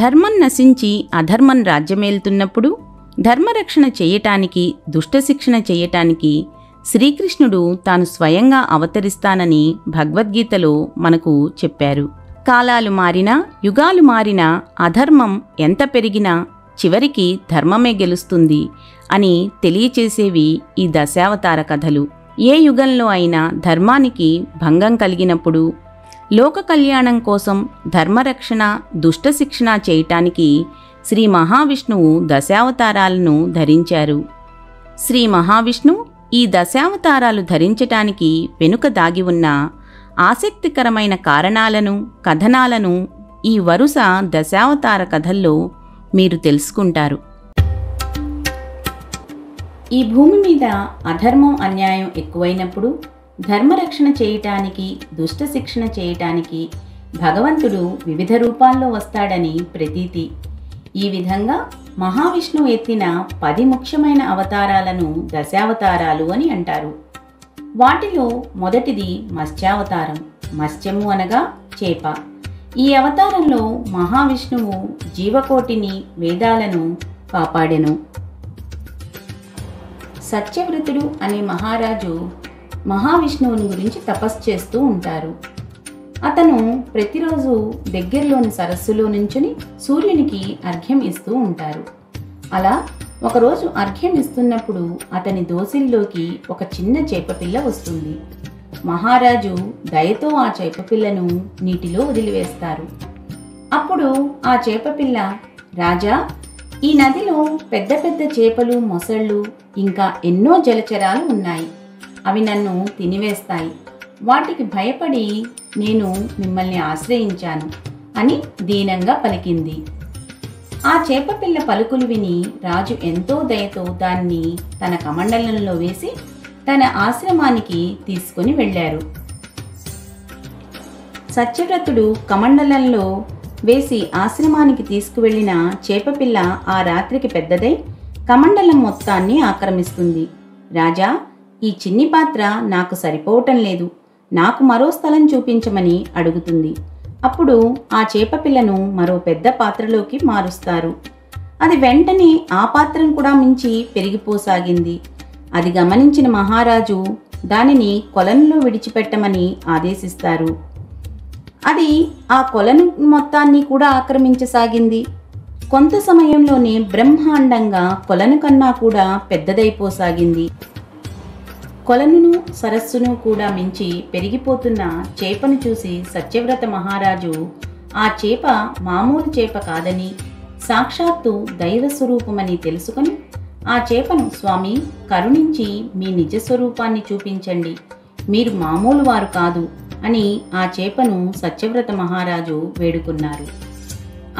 ధర్మం నశించి అధర్మం రాజ్యమేలుతున్నప్పుడు ధర్మరక్షణ చేయటానికి, దుష్టశిక్షణ చేయటానికి శ్రీకృష్ణుడు తాను స్వయంగా అవతరిస్తానని భగవద్గీతలో మనకు చెప్పారు. కాలాలు మారినా, యుగాలు మారినా, అధర్మం ఎంత పెరిగినా చివరికి ధర్మమే గెలుస్తుంది అని తెలియచేసేవి ఈ దశావతార కథలు. ఏ యుగంలో అయినా ధర్మానికి భంగం కలిగినప్పుడు లోక కళ్యాణం కోసం ధర్మరక్షణ, దుష్టశిక్షణ చేయటానికి శ్రీ మహావిష్ణువు దశావతారాలను ధరించారు. శ్రీ మహావిష్ణువు ఈ దశావతారాలు ధరించటానికి వెనుక దాగి ఉన్న ఆసక్తికరమైన కారణాలను, కథనాలను ఈ వరుస దశావతార కథల్లో మీరు తెలుసుకుంటారు. ఈ భూమి మీద అధర్మం, అన్యాయం ఎక్కువైనప్పుడు ధర్మరక్షణ చేయటానికి, దుష్టశిక్షణ చేయటానికి భగవంతుడు వివిధ రూపాల్లో వస్తాడని ప్రతీతి. ఈ విధంగా మహావిష్ణువు ఎత్తిన 10 ముఖ్యమైన అవతారాలను దశావతారాలు అని అంటారు. వాటిలో మొదటిది మత్స్యావతారం. మత్స్యము అనగా చేప. ఈ అవతారంలో మహావిష్ణువు జీవకోటిని, వేదాలను కాపాడెను. సత్యవ్రతుడు అనే మహారాజు మహావిష్ణువుని గురించి తపస్సు చేస్తూ ఉంటారు. అతను ప్రతిరోజు దగ్గరలోని సరస్సులో నుంచుని సూర్యునికి అర్ఘ్యం ఇస్తూ ఉంటారు. అలా ఒకరోజు అర్ఘ్యం ఇస్తున్నప్పుడు అతని దోసిల్లోకి ఒక చిన్న చేపపిల్ల వస్తుంది. మహారాజు దయతో ఆ చేపపిల్లను నీటిలో వదిలివేస్తారు. అప్పుడు ఆ చేపపిల్ల, రాజా, ఈ నదిలో పెద్ద పెద్ద చేపలు, మొసళ్ళు, ఇంకా ఎన్నో జలచరాలు ఉన్నాయి. అవి నన్ను తినివేస్తాయి. వాటికి భయపడి నేను మిమ్మల్ని ఆశ్రయించాను అని దీనంగా పలికింది. ఆ చేపపిల్ల పలుకులు విని రాజు ఎంతో దయతో దాన్ని తన కమండలంలో వేసి తన ఆశ్రమానికి తీసుకుని వెళ్ళారు. సత్యవ్రతుడు కమండలంలో వేసి ఆశ్రమానికి తీసుకువెళ్లిన చేపపిల్ల ఆ రాత్రికి పెద్దదై కమండలం మొత్తాన్ని ఆక్రమిస్తుంది. రాజా, ఈ చిన్ని పాత్ర నాకు సరిపోవటం లేదు, నాకు మరో స్థలం చూపించమని అడుగుతుంది. అప్పుడు ఆ చేపపిల్లను మరో పెద్ద పాత్రలోకి మారుస్తారు. అది వెంటనే ఆ పాత్రను కూడా మించి పెరిగిపోసాగింది. అది గమనించిన మహారాజు దానిని కొలనులో విడిచిపెట్టమని ఆదేశిస్తారు. అది ఆ కొలను మొత్తాన్ని కూడా ఆక్రమించసాగింది. కొంత సమయంలోనే బ్రహ్మాండంగా కొలను కన్నా కూడా పెద్దదైపోసాగింది. కొలనును, సరస్సును కూడా మించి పెరిగిపోతున్న చేపను చూసి సత్యవ్రత మహారాజు ఆ చేప మామూలు చేప కాదని, సాక్షాత్తు దైవ స్వరూపమని తెలుసుకొని ఆ చేపను, స్వామి, కరుణించి మీ నిజస్వరూపాన్ని చూపించండి, మీరు మామూలు వారు కాదు అని ఆ చేపను సత్యవ్రత మహారాజు వేడుకున్నారు.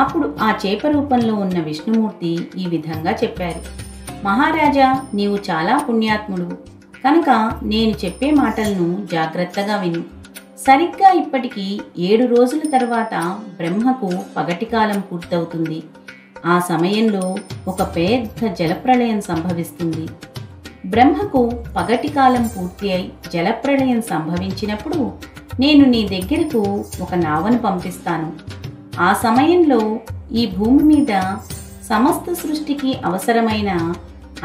అప్పుడు ఆ చేప రూపంలో ఉన్న విష్ణుమూర్తి ఈ విధంగా చెప్పారు. మహారాజా, నీవు చాలా పుణ్యాత్ముడు కనుక నేను చెప్పే మాటలను జాగ్రత్తగా విను. సరిగ్గా ఇప్పటికి 7 రోజుల తర్వాత బ్రహ్మకు పగటికాలం పూర్తవుతుంది. ఆ సమయంలో ఒక పెద్ద జలప్రళయం సంభవిస్తుంది. బ్రహ్మకు పగటికాలం పూర్తి అయి జలప్రళయం సంభవించినప్పుడు నేను నీ దగ్గరకు ఒక నావను పంపిస్తాను. ఆ సమయంలో ఈ భూమి మీద సమస్త సృష్టికి అవసరమైన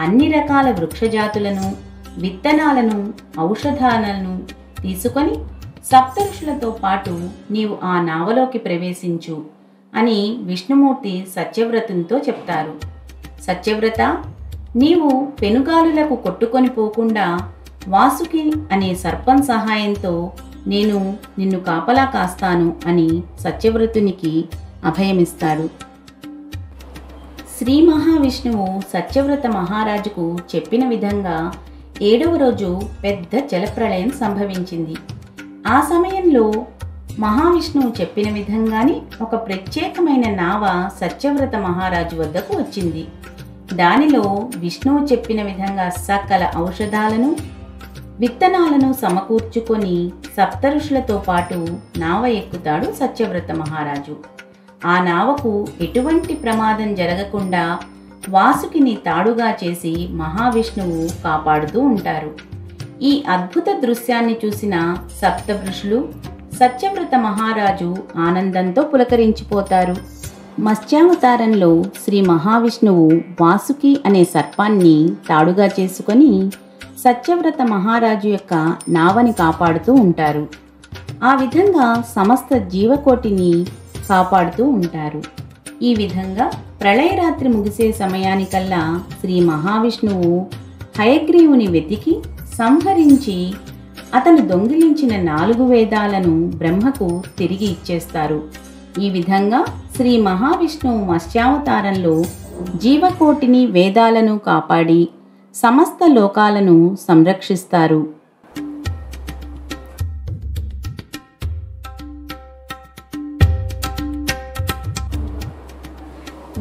అన్ని రకాల వృక్షజాతులను, విత్తనాలను, ఔషధాలను తీసుకొని సప్తఋషులతో పాటు నీవు ఆ నావలోకి ప్రవేశించు అని విష్ణుమూర్తి సత్యవ్రతునితో చెప్తారు. సత్యవ్రత, నీవు పెనుగాలులకు కొట్టుకొని పోకుండా వాసుకి అనే సర్పం సహాయంతో నేను నిన్ను కాపలా కాస్తాను అని సత్యవ్రతునికి అభయమిస్తాడు. శ్రీ మహావిష్ణువు సత్యవ్రత మహారాజుకు చెప్పిన విధంగా 7వ రోజు పెద్ద జలప్రళయం సంభవించింది. ఆ సమయంలో మహావిష్ణువు చెప్పిన విధంగానే ఒక ప్రత్యేకమైన నావ సత్యవ్రత మహారాజు వద్దకు వచ్చింది. దానిలో విష్ణువు చెప్పిన విధంగా సకల ఔషధాలను, విత్తనాలను సమకూర్చుకొని సప్తఋషులతో పాటు నావ ఎక్కుతాడు సత్యవ్రత మహారాజు. ఆ నావకు ఎటువంటి ప్రమాదం జరగకుండా వాసుకిని తాడుగా చేసి మహావిష్ణువు కాపాడుతూ ఉంటారు. ఈ అద్భుత దృశ్యాన్ని చూసిన సప్తఋషులు, సత్యవ్రత మహారాజు ఆనందంతో పులకరించిపోతారు. మత్స్యావతారంలో శ్రీ మహావిష్ణువు వాసుకి అనే సర్పాన్ని తాడుగా చేసుకొని సత్యవ్రత మహారాజు యొక్క నావని కాపాడుతూ ఉంటారు. ఆ విధంగా సమస్త జీవకోటిని కాపాడుతూ ఉంటారు. ఈ విధంగా ప్రళయరాత్రి ముగిసే సమయానికల్లా శ్రీ మహావిష్ణువు హయగ్రీవుని వెతికి సంహరించి అతను దొంగిలించిన 4 వేదాలను బ్రహ్మకు తిరిగి ఇచ్చేస్తారు. ఈ విధంగా శ్రీ మహావిష్ణువు మత్స్యావతారంలో జీవకోటిని వేదాలను కాపాడి సమస్త లోకాలను సంరక్షిస్తారు.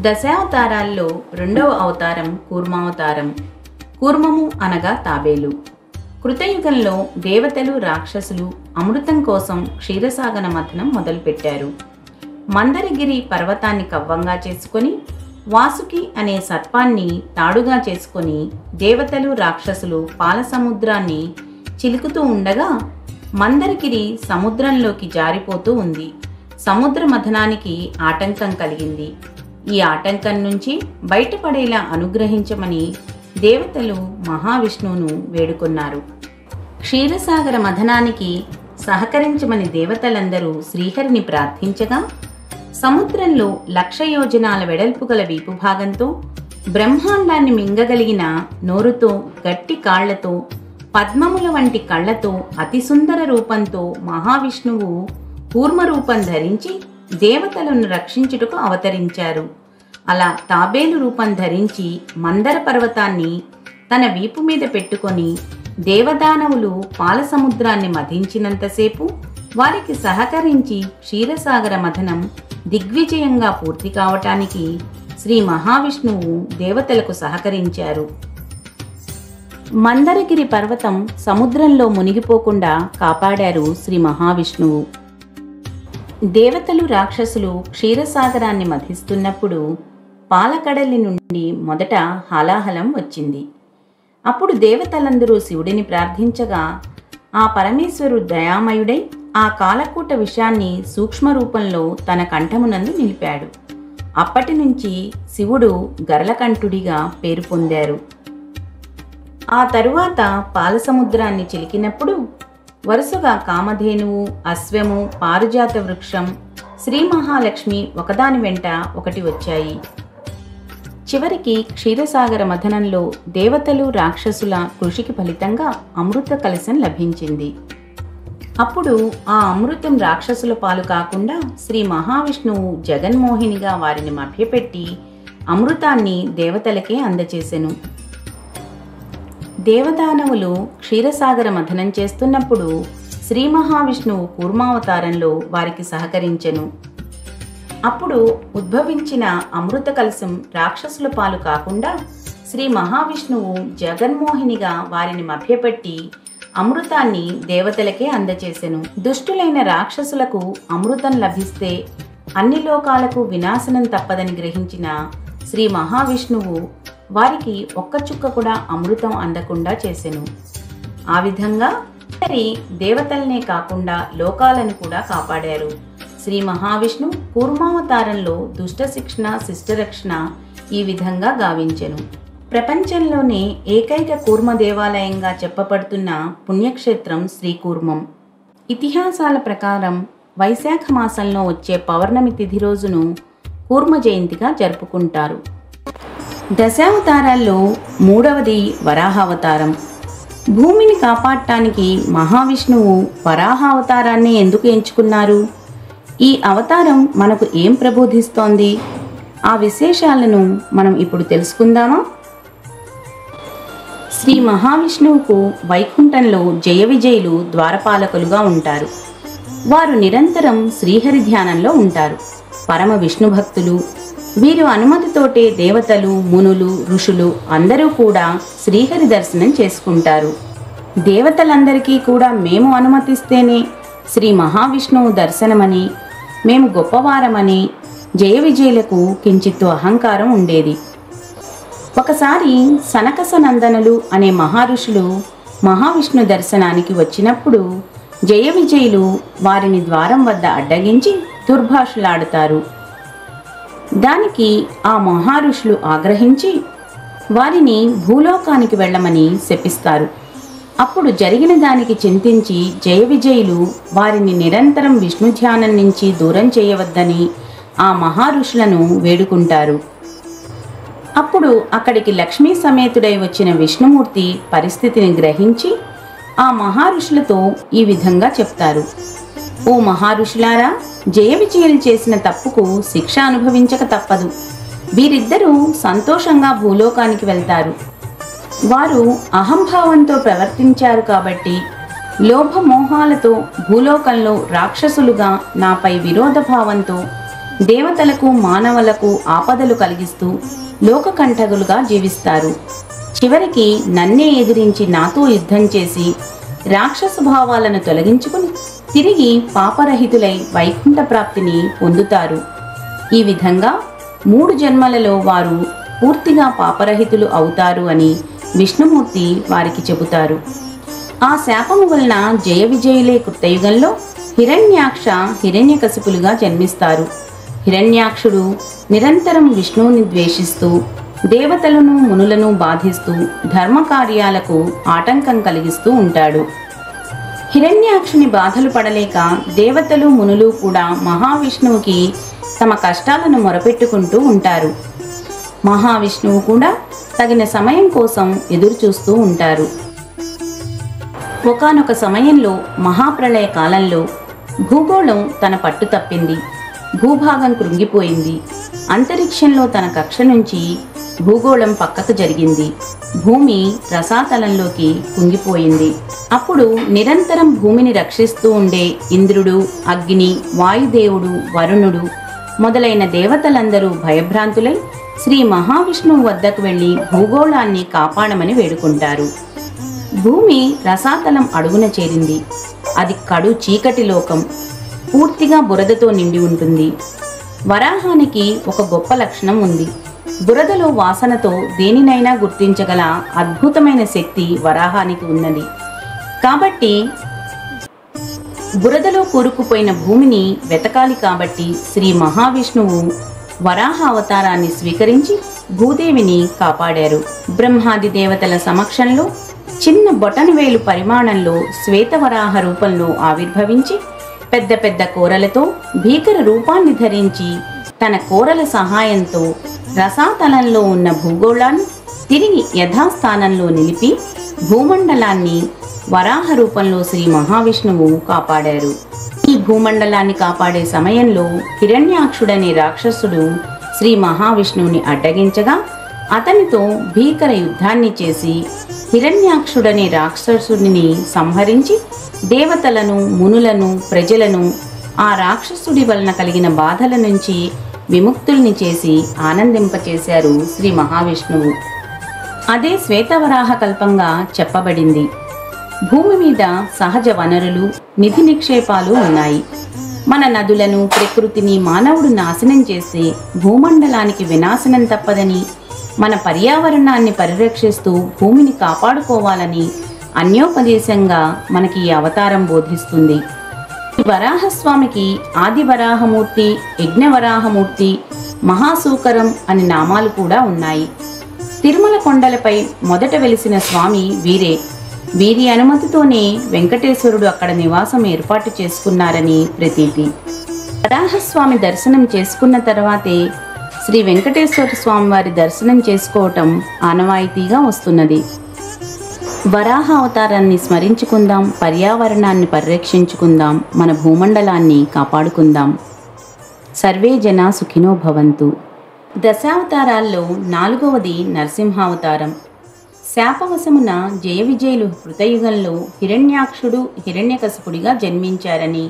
దశావతారాల్లో రెండవ అవతారం కూర్మావతారం. కూర్మము అనగా తాబేలు. కృతయుగంలో దేవతలు రాక్షసులు అమృతం కోసం క్షీరసాగర మథనం మొదలుపెట్టారు. మందరగిరి పర్వతాన్ని కవ్వంగా చేసుకొని వాసుకి అనే సర్పాన్ని తాడుగా చేసుకొని దేవతలు రాక్షసులు పాల సముద్రాన్ని చిలుకుతూ ఉండగా మందరగిరి సముద్రంలోకి జారిపోతూ ఉంది. సముద్ర మథనానికి ఆటంకం కలిగింది. ఈ ఆటంకం నుంచి బయటపడేలా అనుగ్రహించమని దేవతలు మహావిష్ణువును వేడుకొన్నారు. క్షీరసాగర మథనానికి సహకరించమని దేవతలందరూ శ్రీహరిని ప్రార్థించగా సముద్రంలో 1,00,000 యోజనాల వెడల్పు గల వీపు భాగంతో బ్రహ్మాండాన్ని మింగగలిగిన నోరుతో గట్టి కాళ్లతో పద్మముల వంటి కళ్లతో అతి సుందర రూపంతో మహావిష్ణువు కూర్మ రూపం ధరించి దేవతలను రక్షించుటకు అవతరించారు. అలా తాబేలు రూపం ధరించి మందర పర్వతాన్ని తన వీపు మీద పెట్టుకొని దేవదానవులు పాల సముద్రాన్ని మధించినంతసేపు వారికి సహకరించి క్షీరసాగర మథనం దిగ్విజయంగా పూర్తి కావటానికి శ్రీ మహావిష్ణువు దేవతలకు సహకరించారు. మందరగిరి పర్వతం సముద్రంలో మునిగిపోకుండా కాపాడారు శ్రీ మహావిష్ణువు. దేవతలు రాక్షసులు క్షీరసాగరాన్ని మధిస్తున్నప్పుడు పాలకడలి నుండి మొదట హాలాహలం వచ్చింది. అప్పుడు దేవతలందరూ శివుడిని ప్రార్థించగా ఆ పరమేశ్వరుడు దయామయుడై ఆ కాలకూట విషాన్ని సూక్ష్మ రూపంలో తన కంఠమునందు నిలిపాడు. అప్పటి నుంచి శివుడు గరళకంఠుడిగా పేరు పొందారు. ఆ తరువాత పాలసముద్రాన్ని చిలికినప్పుడు వరుసగా కామధేనువు, అశ్వము, పారిజాత వృక్షం, శ్రీ మహాలక్ష్మి ఒకదాని వెంట ఒకటి వచ్చాయి. చివరికి క్షీరసాగర మథనంలో దేవతలు రాక్షసుల కృషికి ఫలితంగా అమృత కలశం లభించింది. అప్పుడు ఆ అమృతం రాక్షసుల పాలు కాకుండా శ్రీ మహావిష్ణువు జగన్మోహినిగా వారిని మభ్యపెట్టి అమృతాన్ని దేవతలకే అందచేసెను. దేవదానవులు క్షీరసాగర మథనం చేస్తున్నప్పుడు శ్రీ మహావిష్ణువు కూర్మావతారంలో వారికి సహకరించెను. అప్పుడు ఉద్భవించిన అమృత కలశం రాక్షసుల పాలు కాకుండా శ్రీ మహావిష్ణువు జగన్మోహినిగా వారిని మభ్యపెట్టి అమృతాన్ని దేవతలకే అందచేసెను. దుష్టులైన రాక్షసులకు అమృతం లభిస్తే అన్ని లోకాలకు వినాశనం తప్పదని గ్రహించిన శ్రీ మహావిష్ణువు వారికి ఒక్క చుక్క కూడా అమృతం అందకుండా చేసెను. ఆ విధంగా దేవతలనే కాకుండా లోకాలను కూడా కాపాడారు. శ్రీ మహావిష్ణువు కూర్మావతారంలో దుష్ట శిక్షణ శిష్టరక్షణ ఈ విధంగా గావించెను. ప్రపంచంలోనే ఏకైక కూర్మ దేవాలయంగా చెప్పబడుతున్న పుణ్యక్షేత్రం శ్రీకూర్మం. ఇతిహాసాల ప్రకారం వైశాఖ మాసంలో వచ్చే పౌర్ణమి తిథి రోజును కూర్మ జయంతిగా జరుపుకుంటారు. దశావతారాల్లో మూడవది వరాహావతారం. భూమిని కాపాడటానికి మహావిష్ణువు వరాహావతారాన్ని ఎందుకు ఎంచుకున్నారు? ఈ అవతారం మనకు ఏం ప్రబోధిస్తోంది? ఆ విశేషాలను మనం ఇప్పుడు తెలుసుకుందామా? శ్రీ మహావిష్ణువుకు వైకుంఠంలో జయ విజయులు ద్వారపాలకులుగా ఉంటారు. వారు నిరంతరం శ్రీహరి ధ్యానంలో ఉంటారు. పరమ విష్ణు భక్తులు. వీరు అనుమతితోటే దేవతలు, మునులు, ఋషులు అందరూ కూడా శ్రీహరి దర్శనం చేసుకుంటారు. దేవతలందరికీ కూడా మేము అనుమతిస్తేనే శ్రీ మహావిష్ణువు దర్శనమని, మేము గొప్పవారమని జయ విజయులకు కించిత్తు అహంకారం ఉండేది. ఒకసారి సనకసనందనులు అనే మహారుషులు మహావిష్ణు దర్శనానికి వచ్చినప్పుడు జయ విజయులు వారిని ద్వారం వద్ద అడ్డగించి దుర్భాషలాడుతారు. దానికి ఆ మహారుషులు ఆగ్రహించి వారిని భూలోకానికి వెళ్ళమని శపిస్తారు. అప్పుడు జరిగిన దానికి చింతించి జయ విజయులు వారిని నిరంతరం విష్ణు ధ్యానం నుంచి దూరం చేయవద్దని ఆ మహారుషులను వేడుకుంటారు. అప్పుడు అక్కడికి లక్ష్మీ సమేతుడై వచ్చిన విష్ణుమూర్తి పరిస్థితిని గ్రహించి ఆ మహారుషులతో ఈ విధంగా చెప్తారు: ఓ మహారుషులారా, జయ విజయులు చేసిన తప్పుకు శిక్ష అనుభవించక తప్పదు. వీరిద్దరూ సంతోషంగా భూలోకానికి వెళ్తారు. వారు అహంభావంతో ప్రవర్తించారు కాబట్టి లోభమోహాలతో భూలోకంలో రాక్షసులుగా నాపై విరోధభావంతో దేవతలకు మానవులకు ఆపదలు కలిగిస్తూ లోకకంఠకులుగా జీవిస్తారు. చివరికి నన్నే ఎదిరించి నాతో యుద్ధం చేసి రాక్షస భావాలను తొలగించుకుని తిరిగి పాపరహితులై వైకుంఠ ప్రాప్తిని పొందుతారు. ఈ విధంగా 3 జన్మలలో వారు పూర్తిగా పాపరహితులు అవుతారు అని విష్ణుమూర్తి వారికి చెబుతారు. ఆ శాపము వలన జయ విజయులే కృతయుగంలో హిరణ్యాక్ష హిరణ్యకశిపులుగా జన్మిస్తారు. హిరణ్యాక్షుడు నిరంతరం విష్ణువుని ద్వేషిస్తూ దేవతలను మునులను బాధిస్తూ ధర్మకార్యాలకు ఆటంకం కలిగిస్తూ ఉంటాడు. హిరణ్యాక్షుని బాధలు పడలేక దేవతలు మునులు కూడా మహావిష్ణువుకి తమ కష్టాలను మొరపెట్టుకుంటూ ఉంటారు. మహావిష్ణువు కూడా తగిన సమయం కోసం ఎదురు చూస్తూ ఉంటారు. ఒకానొక సమయంలో మహాప్రళయ కాలంలో భూగోళం తన పట్టు తప్పింది. భూభాగం కృంగిపోయింది. అంతరిక్షంలో తన కక్ష నుంచి భూగోళం పక్కకు జరిగింది. భూమి రసాతలంలోకి కుంగిపోయింది. అప్పుడు నిరంతరం భూమిని రక్షిస్తూ ఉండే ఇంద్రుడు, అగ్ని, వాయుదేవుడు, వరుణుడు మొదలైన దేవతలందరూ భయభ్రాంతులై శ్రీ మహావిష్ణువు వద్దకు వెళ్లి భూగోళాన్ని కాపాడమని వేడుకుంటారు. భూమి రసాతలం అడుగున చేరింది. అది కడు చీకటి లోకం. పూర్తిగా బురదతో నిండి ఉంటుంది. వరాహానికి ఒక గొప్ప లక్షణం ఉంది. బురదలో వాసనతో దేనినైనా గుర్తించగల అద్భుతమైన శక్తి వరాహానికి ఉన్నది. కాబట్టి బురదలో కూరుకుపోయిన భూమిని వెతకాలి కాబట్టి శ్రీ మహావిష్ణువు వరాహ అవతారాన్ని స్వీకరించి భూదేవిని కాపాడారు. బ్రహ్మాది దేవతల సమక్షంలో చిన్న బొటనవేలు పరిమాణంలో శ్వేతవరాహ రూపంలో ఆవిర్భవించి పెద్ద పెద్ద కోరలతో భీకర రూపాన్ని ధరించి తన కోరల సహాయంతో రసాతలంలో ఉన్న భూగోళాన్ని తిరిగి యథాస్థానంలో నిలిపి భూమండలాన్ని వరాహ రూపంలో శ్రీ మహావిష్ణువు కాపాడారు. ఈ భూమండలాన్ని కాపాడే సమయంలో హిరణ్యాక్షుడనే రాక్షసుడు శ్రీ మహావిష్ణువుని అడ్డగించగా అతనితో భీకర యుద్ధాన్ని చేసి హిరణ్యాక్షుడనే రాక్షసుడిని సంహరించి దేవతలను, మునులను, ప్రజలను ఆ రాక్షసుడి వలన కలిగిన బాధల నుంచి విముక్తుల్ని చేసి ఆనందింపచేశారు శ్రీ మహావిష్ణువు. అదే శ్వేతవరాహ కల్పంగా చెప్పబడింది. భూమి మీద సహజ వనరులు, నిధి నిక్షేపాలు ఉన్నాయి. మన నదులను, ప్రకృతిని మానవుడు నాశనం చేస్తే భూమండలానికి వినాశనం తప్పదని, మన పర్యావరణాన్ని పరిరక్షిస్తూ భూమిని కాపాడుకోవాలని అన్యోపదేశంగా మనకి ఈ అవతారం బోధిస్తుంది. ఈ వరాహస్వామికి ఆది వరాహమూర్తి, యజ్ఞవరాహమూర్తి, మహాసూకరం అని నామాలు కూడా ఉన్నాయి. తిరుమల కొండలపై మొదట వెలిసిన స్వామి వీరే. వీరి అనుమతితోనే వెంకటేశ్వరుడు అక్కడ నివాసం ఏర్పాటు చేసుకున్నారని ప్రతీతి. వరాహస్వామి దర్శనం చేసుకున్న తర్వాతే శ్రీ వెంకటేశ్వర స్వామి వారి దర్శనం చేసుకోవటం ఆనవాయితీగా వస్తున్నది. వరాహ అవతారాన్ని స్మరించుకుందాం, పర్యావరణాన్ని పరిరక్షించుకుందాం, మన భూమండలాన్ని కాపాడుకుందాం. సర్వే జనా సుఖినో భవంతు. దశావతారాల్లో 4వది నరసింహావతారం. శాపవశమున జయ విజయులు కృతయుగంలో హిరణ్యాక్షుడు, హిరణ్యకశిపుడిగా జన్మించారని,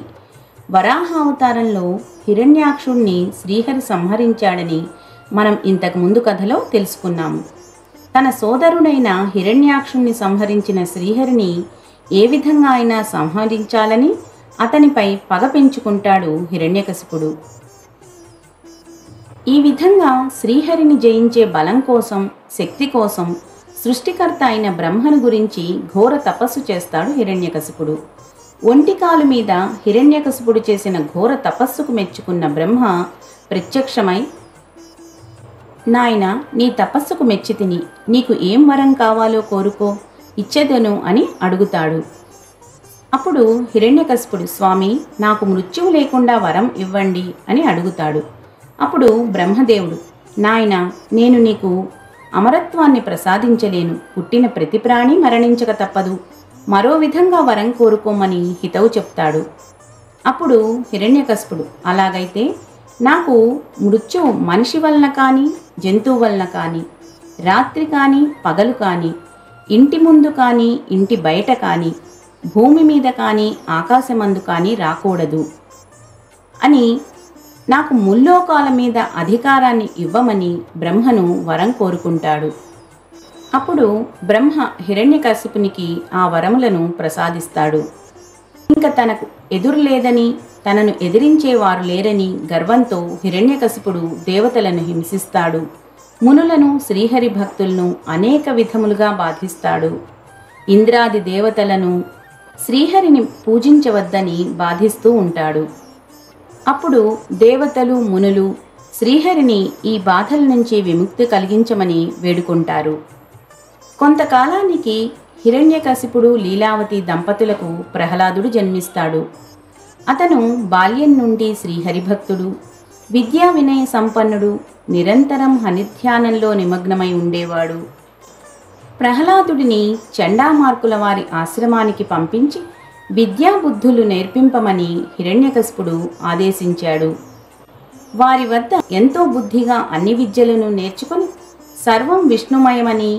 వరాహావతారంలో హిరణ్యాక్షుడిని శ్రీహరి సంహరించాడని మనం ఇంతకుముందు కథలో తెలుసుకున్నాము. తన సోదరుడైన హిరణ్యాక్షుణ్ణి సంహరించిన శ్రీహరిని ఏ విధంగా అయినా సంహరించాలని అతనిపై పగ పెంచుకుంటాడు హిరణ్యకశిపుడు. ఈ విధంగా శ్రీహరిని జయించే బలం కోసం, శక్తి కోసం సృష్టికర్త అయిన బ్రహ్మను గురించి ఘోర తపస్సు చేస్తాడు హిరణ్యకశిపుడు. ఒంటికాలు మీద హిరణ్యకశిపుడు చేసిన ఘోర తపస్సుకు మెచ్చుకున్న బ్రహ్మ ప్రత్యక్షమై నాయనా, నీ తపస్సుకు మెచ్చితిని, నీకు ఏం వరం కావాలో కోరుకో, ఇచ్చెదను అని అడుగుతాడు. అప్పుడు హిరణ్యకశిపుడు, స్వామి, నాకు మృత్యువు లేకుండా వరం ఇవ్వండి అని అడుగుతాడు. అప్పుడు బ్రహ్మదేవుడు, నాయనా, నేను నీకు అమరత్వాన్ని ప్రసాదించలేను, పుట్టిన ప్రతి ప్రాణి మరణించక తప్పదు, మరో విధంగా వరం కోరుకోమని హితవు చెప్తాడు. అప్పుడు హిరణ్యకశిపుడు, అలాగైతే నాకు మృత్యువు మనిషి వలన కానీ, జంతువు వలన కానీ, రాత్రి కానీ పగలు కానీ, ఇంటి ముందు కానీ ఇంటి బయట కానీ, భూమి మీద కానీ ఆకాశమందు కానీ రాకూడదు అని, నాకు ముల్లోకాల మీద అధికారాన్ని ఇవ్వమని బ్రహ్మను వరం కోరుకుంటాడు. అప్పుడు బ్రహ్మ హిరణ్యకశిపునికి ఆ వరములను ప్రసాదిస్తాడు. ఇంకా తనకు ఎదురు లేదని, తనను ఎదిరించేవారు లేరని గర్వంతో హిరణ్యకశిపుడు దేవతలను హింసిస్తాడు. మునులను, శ్రీహరి భక్తులను అనేక విధములుగా బాధిస్తాడు. ఇంద్రాది దేవతలను శ్రీహరిని పూజించవద్దని బాధిస్తూ ఉంటాడు. అప్పుడు దేవతలు, మునులు శ్రీహరిని ఈ బాధల నుంచి విముక్తి కలిగించమని వేడుకుంటారు. కొంతకాలానికి హిరణ్యకశిపుడు, లీలావతి దంపతులకు ప్రహ్లాదుడు జన్మిస్తాడు. అతను బాల్యం నుండి శ్రీహరిభక్తుడు, విద్యా వినయ సంపన్నుడు, నిరంతరం హరిధ్యానంలో నిమగ్నమై ఉండేవాడు. ప్రహ్లాదుడిని చండామార్కుల వారి ఆశ్రమానికి పంపించి విద్యాబుద్ధులు నేర్పింపమని హిరణ్యకశిపుడు ఆదేశించాడు. వారి వద్ద ఎంతో బుద్ధిగా అన్ని విద్యలను నేర్చుకొని సర్వం విష్ణుమయమని,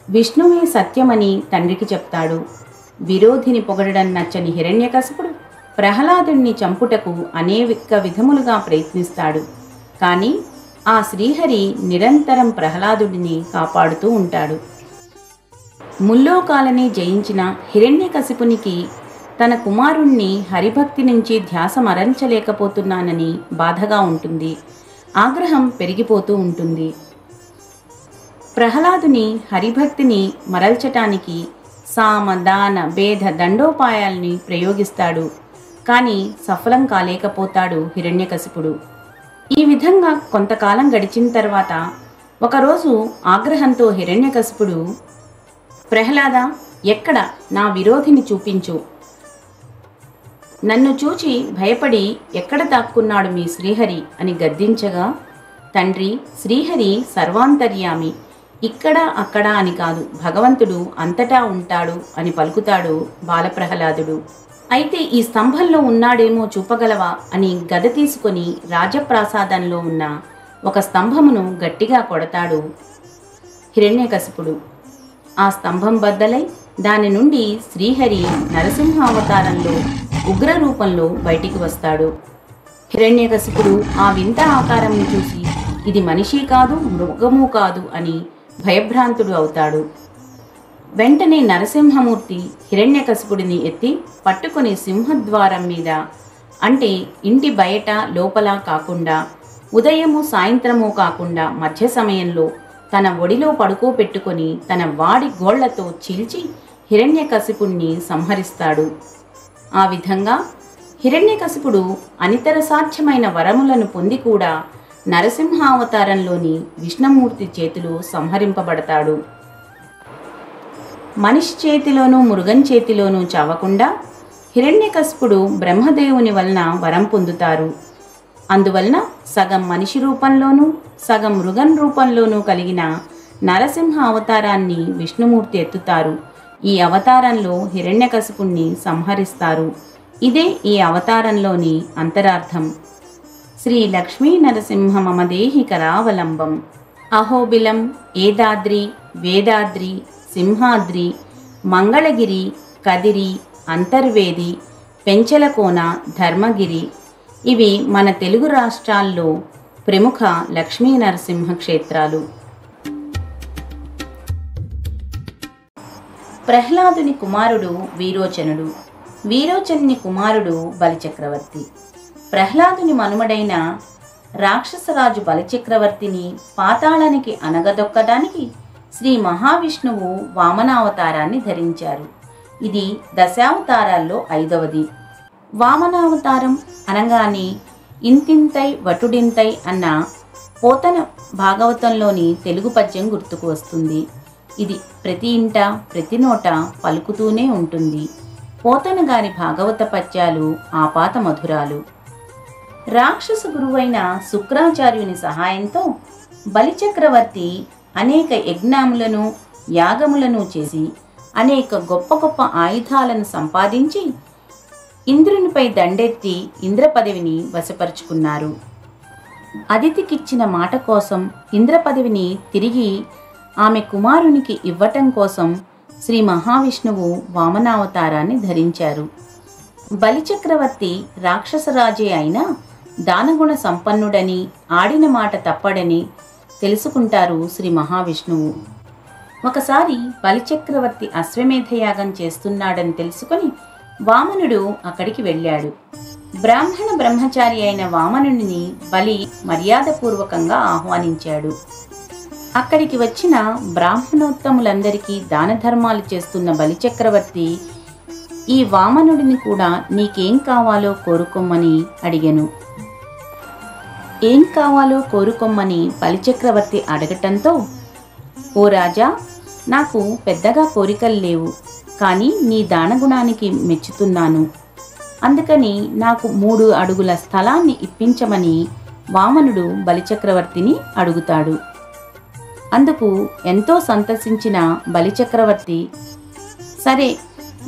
విష్ణువే సత్యమని తండ్రికి చెప్తాడు. విరోధిని పొగడడం నచ్చని హిరణ్యకశిపుడు ప్రహ్లాదుడిని చంపుటకు అనేక విధములుగా ప్రయత్నిస్తాడు. కానీ ఆ శ్రీహరి నిరంతరం ప్రహ్లాదుడిని కాపాడుతూ ఉంటాడు. ముల్లోకాలని జయించిన హిరణ్యకశిపునికి తన కుమారుణ్ణి హరిభక్తి నుంచి ధ్యాస మరల్చలేకపోతున్నానని బాధగా ఉంటుంది. ఆగ్రహం పెరిగిపోతూ ఉంటుంది. ప్రహ్లాదుని హరిభక్తిని మరల్చటానికి సామ, దాన, భేద దండోపాయాల్ని ప్రయోగిస్తాడు. కానీ సఫలం కాలేకపోతాడు హిరణ్యకశిపుడు. ఈ విధంగా కొంతకాలం గడిచిన తర్వాత ఒకరోజు ఆగ్రహంతో హిరణ్యకశిపుడు, ప్రహ్లాద, ఎక్కడ నా విరోధిని చూపించు, నన్ను చూచి భయపడి ఎక్కడ దాక్కున్నాడు మీ శ్రీహరి అని గద్దించగా, తండ్రి, శ్రీహరి సర్వాంతర్యామి, ఇక్కడ అక్కడ అని కాదు, భగవంతుడు అంతటా ఉంటాడు అని పలుకుతాడు బాలప్రహ్లాదుడు. అయితే ఈ స్తంభంలో ఉన్నాడేమో చూపగలవా అని గద తీసుకొని రాజప్రాసాదంలో ఉన్న ఒక స్తంభమును గట్టిగా కొడతాడు హిరణ్యకశిపుడు. ఆ స్తంభం బద్దలై దాని నుండి శ్రీహరి నరసింహావతారంలో ఉగ్ర రూపంలో బయటికి వస్తాడు. హిరణ్యకశిపుడు ఆ వింత ఆకారంను చూసి ఇది మనిషి కాదు, మృగము కాదు అని భయభ్రాంతుడు అవుతాడు. వెంటనే నరసింహమూర్తి హిరణ్యకశిపుడిని ఎత్తి పట్టుకొని సింహద్వారం మీద, అంటే ఇంటి బయట లోపల కాకుండా, ఉదయము సాయంత్రము కాకుండా మధ్య సమయంలో తన ఒడిలో పడుకోపెట్టుకొని తన వాడి గోళ్లతో చీల్చి హిరణ్యకశిపుణ్ణి సంహరిస్తాడు. ఆ విధంగా హిరణ్యకశిపుడు అనితర సాధ్యమైన వరములను పొంది కూడా నరసింహావతారంలోని విష్ణుమూర్తి చేతిలో సంహరింపబడతాడు. మనిషి చేతిలోనూ మృగం చేతిలోనూ చావకుండా హిరణ్యకశిపుడు బ్రహ్మదేవుని వలన వరం పొందుతారు. అందువలన సగం మనిషి రూపంలోనూ సగం మృగం రూపంలోనూ కలిగిన నరసింహ అవతారాన్ని విష్ణుమూర్తి ఎత్తుతారు. ఈ అవతారంలో హిరణ్యకశిపుణ్ణి సంహరిస్తారు. ఇదే ఈ అవతారంలోని అంతరార్థం. శ్రీ లక్ష్మీ నరసింహ మమదేహి కరావలంబం. అహోబిలం, ఏదాద్రి, వేదాద్రి, సింహాద్రి, మంగళగిరి, కదిరి, అంతర్వేది, పెంచలకోన, ధర్మగిరి ఇవి మన తెలుగు రాష్ట్రాల్లో ప్రముఖ లక్ష్మీ నరసింహ క్షేత్రాలు. ప్రహ్లాదుని కుమారుడు వీరోచనుడు. వీరోచనుని కుమారుడు బలిచక్రవర్తి. ప్రహ్లాదుని మనుమడైన రాక్షసరాజు బలిచక్రవర్తిని పాతాళానికి అనగదొక్కడానికి శ్రీ మహావిష్ణువు వామనావతారాన్ని ధరించారు. ఇది దశావతారాల్లో 5వది. వామనావతారం అనగానే ఇంతింతై వటుడింతై అన్న పోతన భాగవతంలోని తెలుగు పద్యం గుర్తుకు వస్తుంది. ఇది ప్రతి ఇంట ప్రతి నోట పలుకుతూనే ఉంటుంది. పోతన గారి భాగవత పద్యాలు ఆపాత మధురాలు. రాక్షస గురువైన శుక్రాచార్యుని సహాయంతో బలిచక్రవర్తి అనేక యజ్ఞములను యాగములను చేసి అనేక గొప్ప గొప్ప ఆయుధాలను సంపాదించి ఇంద్రునిపై దండెత్తి ఇంద్ర పదవిని వశపరుచుకున్నారు. అదితికిచ్చిన మాట కోసం ఇంద్ర పదవిని తిరిగి ఆమె కుమారునికి ఇవ్వటం కోసం శ్రీ మహావిష్ణువు వామనావతారాన్ని ధరించారు. బలిచక్రవర్తి రాక్షసరాజే అయినా దానగుణ సంపన్నుడని, ఆడిన మాట తప్పడని తెలుసుకుంటారు శ్రీ మహావిష్ణువు. ఒకసారి బలిచక్రవర్తి అశ్వమేధయాగం చేస్తున్నాడని తెలుసుకొని వామనుడు అక్కడికి వెళ్ళాడు. బ్రాహ్మణ బ్రహ్మచారి అయిన వామనుడిని బలి మర్యాదపూర్వకంగా ఆహ్వానించాడు. అక్కడికి వచ్చిన బ్రాహ్మణోత్తములందరికీ దాన ధర్మాలు చేస్తున్న బలిచక్రవర్తి ఈ వామనుడిని కూడా నీకేం కావాలో కోరుకోమ్మని అడిగెను. ఏం కావాలో కోరుకోమ్మని బలిచక్రవర్తి అడగటంతో, ఓ రాజా, నాకు పెద్దగా కోరికలు లేవు, కానీ నీ దానగుణానికి మెచ్చుతున్నాను. అందుకని నాకు 3 అడుగుల స్థలాన్ని ఇప్పించమని వామనుడు బలిచక్రవర్తిని అడుగుతాడు. అందుకు ఎంతో సంతసించిన బలిచక్రవర్తి, సరే,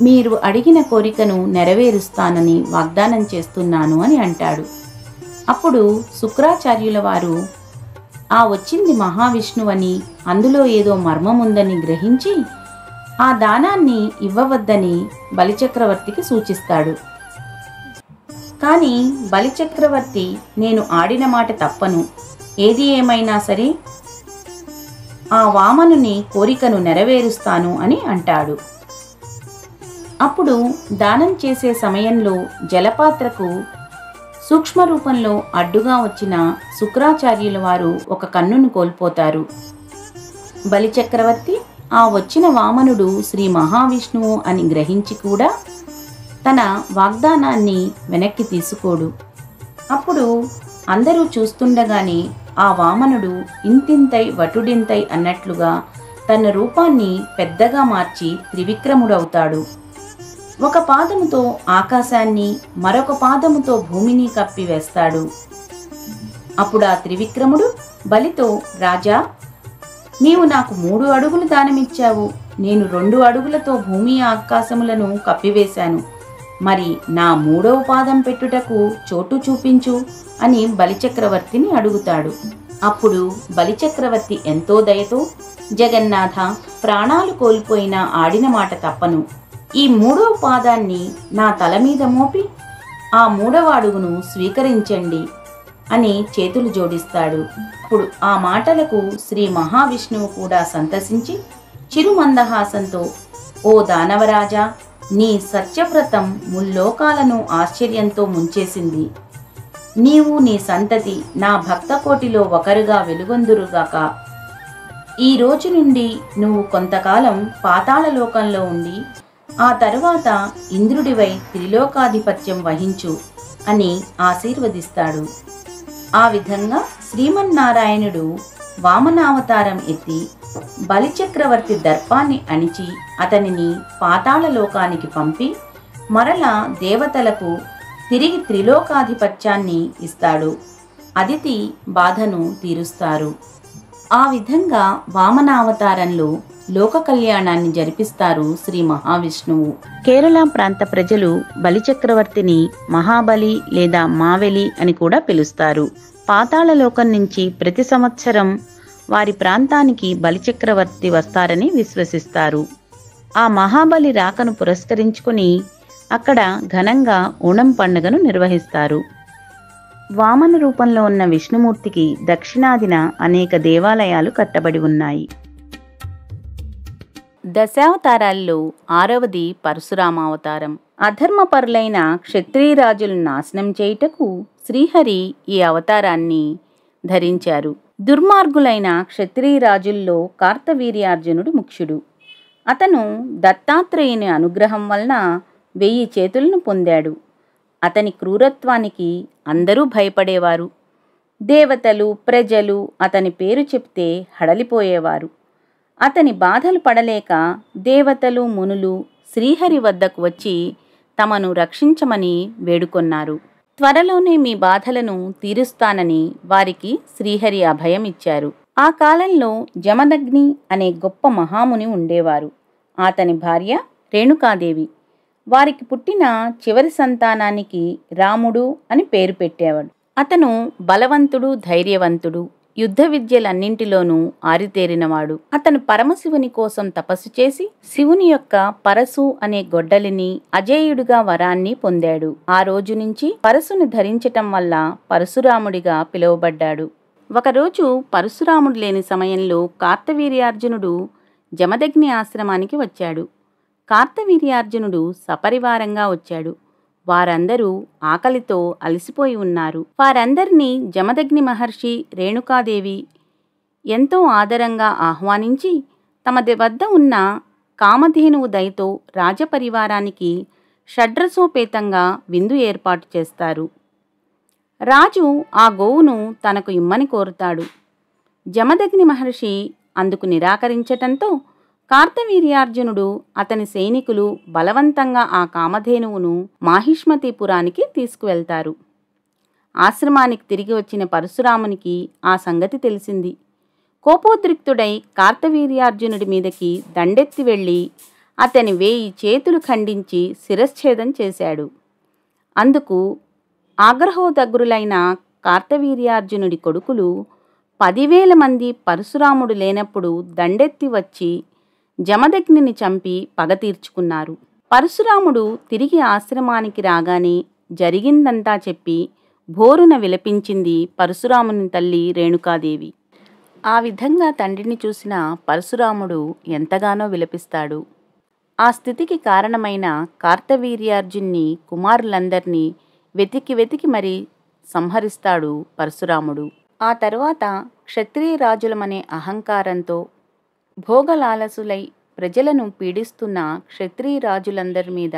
మీరు అడిగిన కోరికను నెరవేరుస్తానని వాగ్దానం చేస్తున్నాను అని అంటాడు. అప్పుడు శుక్రాచార్యుల వారు ఆ వచ్చింది మహావిష్ణువని, అందులో ఏదో మర్మముందని గ్రహించి ఆ దానాన్ని ఇవ్వవద్దని బలిచక్రవర్తికి సూచిస్తాడు. కానీ బలిచక్రవర్తి, నేను ఆడిన మాట తప్పను, ఏది ఏమైనా సరే ఆ వామనుని కోరికను నెరవేరుస్తాను అని అంటాడు. అప్పుడు దానం చేసే సమయంలో జలపాత్రకు సూక్ష్మ రూపంలో అడ్డుగా వచ్చిన శుక్రాచార్యుల వారు ఒక కన్నును కోల్పోతారు. బలిచక్రవర్తి ఆ వచ్చిన వామనుడు శ్రీ మహావిష్ణువు అని గ్రహించి కూడా తన వాగ్దానాన్ని వెనక్కి తీసుకోడు. అప్పుడు అందరూ చూస్తుండగానే ఆ వామనుడు ఇంతింతై వటుడింతై అన్నట్లుగా తన రూపాన్ని పెద్దగా మార్చి త్రివిక్రముడవుతాడు. ఒక పాదముతో ఆకాశాన్ని, మరొక పాదముతో భూమిని కప్పి వేస్తాడు. అప్పుడు ఆ త్రివిక్రముడు బలితో, రాజా, నీవు నాకు 3 అడుగులు దానమిచ్చావు, నేను 2 అడుగులతో భూమి ఆకాశములను కప్పివేశాను, మరి నా 3వ పాదం పెట్టుటకు చోటు చూపించు అని బలిచక్రవర్తిని అడుగుతాడు. అప్పుడు బలిచక్రవర్తి ఎంతో దయతో, జగన్నాథ, ప్రాణాలు కోల్పోయినా ఆడిన మాట తప్పను, ఈ 3వ పాదాన్ని నా తల మీద మోపి ఆ 3వ అడుగును స్వీకరించండి అని చేతులు జోడిస్తాడు. అప్పుడు ఆ మాటలకు శ్రీ మహావిష్ణువు కూడా సంతసించి చిరుమందహాసంతో, ఓ దానవరాజా, నీ సత్యవ్రతం ముల్లోకాలను ఆశ్చర్యంతో ముంచేసింది. నీవు నీ సంతతి నా భక్తకోటిలో ఒకరుగా వెలుగొందురుగాక. ఈ రోజు నుండి నువ్వు కొంతకాలం పాతాళలోకంలో ఉండి ఆ తరువాత ఇంద్రుడివై త్రిలోకాధిపత్యం వహించు అని ఆశీర్వదిస్తాడు. ఆ విధంగా శ్రీమన్నారాయణుడు వామనావతారం ఎత్తి బలిచక్రవర్తి దర్పాన్ని అణిచి అతనిని పాతాళలోకానికి పంపి మరలా దేవతలకు తిరిగి త్రిలోకాధిపత్యాన్ని ఇస్తాడు. అదితి బాధను తీరుస్తారు. ఆ విధంగా వామనావతారంలో లోక కళ్యాణాన్ని జరిపిస్తారు శ్రీ మహావిష్ణువు. కేరళ ప్రాంత ప్రజలు బలిచక్రవర్తిని మహాబలి లేదా మావెలి అని కూడా పిలుస్తారు. పాతాళలోకం నుంచి ప్రతి సంవత్సరం వారి ప్రాంతానికి బలిచక్రవర్తి వస్తారని విశ్వసిస్తారు. ఆ మహాబలి రాకను పురస్కరించుకుని అక్కడ ఘనంగా ఓణం పండుగను నిర్వహిస్తారు. వామన రూపంలో ఉన్న విష్ణుమూర్తికి దక్షిణాదిన అనేక దేవాలయాలు కట్టబడి ఉన్నాయి. దశావతారాల్లో 6వది పరశురామావతారం. అధర్మపరులైన క్షత్రియరాజులను నాశనం చేయుటకు శ్రీహరి ఈ అవతారాన్ని ధరించారు. దుర్మార్గులైన క్షత్రియరాజుల్లో కార్తవీర్యార్జునుడు ముఖ్యుడు. అతను దత్తాత్రేయుని అనుగ్రహం వలన 1000 చేతులను పొందాడు. అతని క్రూరత్వానికి అందరూ భయపడేవారు. దేవతలు, ప్రజలు అతని పేరు చెప్తే హడలిపోయేవారు. అతని బాధలు పడలేక దేవతలు, మునులు శ్రీహరి వద్దకు వచ్చి తమను రక్షించమని వేడుకొన్నారు. త్వరలోనే మీ బాధలను తీరుస్తానని వారికి శ్రీహరి అభయం ఇచ్చారు. ఆ కాలంలో జమదగ్ని అనే గొప్ప మహాముని ఉండేవారు. అతని భార్య రేణుకాదేవి. వారికి పుట్టిన చివరి సంతానానికి రాముడు అని పేరు పెట్టేవాడు. అతను బలవంతుడు, ధైర్యవంతుడు, యుద్ధ విద్యలన్నింటిలోనూ ఆరితేరినవాడు. అతను పరమశివుని కోసం తపస్సు చేసి శివుని యొక్క పరశు అనే గొడ్డలిని అజేయుడుగా వరాన్ని పొందాడు. ఆ రోజు నుంచి పరశుని ధరించటం వల్ల పరశురాముడిగా పిలువబడ్డాడు. ఒకరోజు పరశురాముడు లేని సమయంలో కార్తవీర్యార్జునుడు జమదగ్ని ఆశ్రమానికి వచ్చాడు. కార్తవీర్యార్జునుడు సపరివారంగా వచ్చాడు. వారందరూ ఆకలితో అలసిపోయి ఉన్నారు. వారందరినీ జమదగ్ని మహర్షి, రేణుకాదేవి ఎంతో ఆదరంగా ఆహ్వానించి తమ వద్ద ఉన్న కామధేనువు దయతో రాజపరివారానికి షడ్రసోపేతంగా విందు ఏర్పాటు చేస్తారు. రాజు ఆ గోవును తనకు ఇమ్మని కోరుతాడు. జమదగ్ని మహర్షి అందుకు నిరాకరించటంతో కార్తవీర్యార్జునుడు, అతని సైనికులు బలవంతంగా ఆ కామధేనువును మాహిష్మతీపురానికి తీసుకువెళ్తారు. ఆశ్రమానికి తిరిగి వచ్చిన పరశురామునికి ఆ సంగతి తెలిసింది. కోపోద్రిక్తుడై కార్తవీర్యార్జునుడి మీదకి దండెత్తి వెళ్ళి అతని 1000 చేతులు ఖండించి శిరశ్ఛేదం చేశాడు. అందుకు ఆగ్రహోదగ్రులైన కార్తవీర్యార్జునుడి కొడుకులు 10,000 మంది పరశురాముడు లేనప్పుడు దండెత్తి వచ్చి జమదగ్నిని చంపి పగ తీర్చుకున్నారు. పరశురాముడు తిరిగి ఆశ్రమానికి రాగానే జరిగిందంతా చెప్పి భోరున విలపించింది పరశురాముని తల్లి రేణుకాదేవి. ఆ విధంగా తండ్రిని చూసిన పరశురాముడు ఎంతగానో విలపిస్తాడు. ఆ స్థితికి కారణమైన కార్తవీర్యార్జున్ని కుమారులందర్నీ వెతికి మరీ సంహరిస్తాడు పరశురాముడు. ఆ తరువాత క్షత్రియరాజులమనే అహంకారంతో భోగలాలసులై ప్రజలను పీడిస్తున్న క్షత్రియరాజులందరి మీద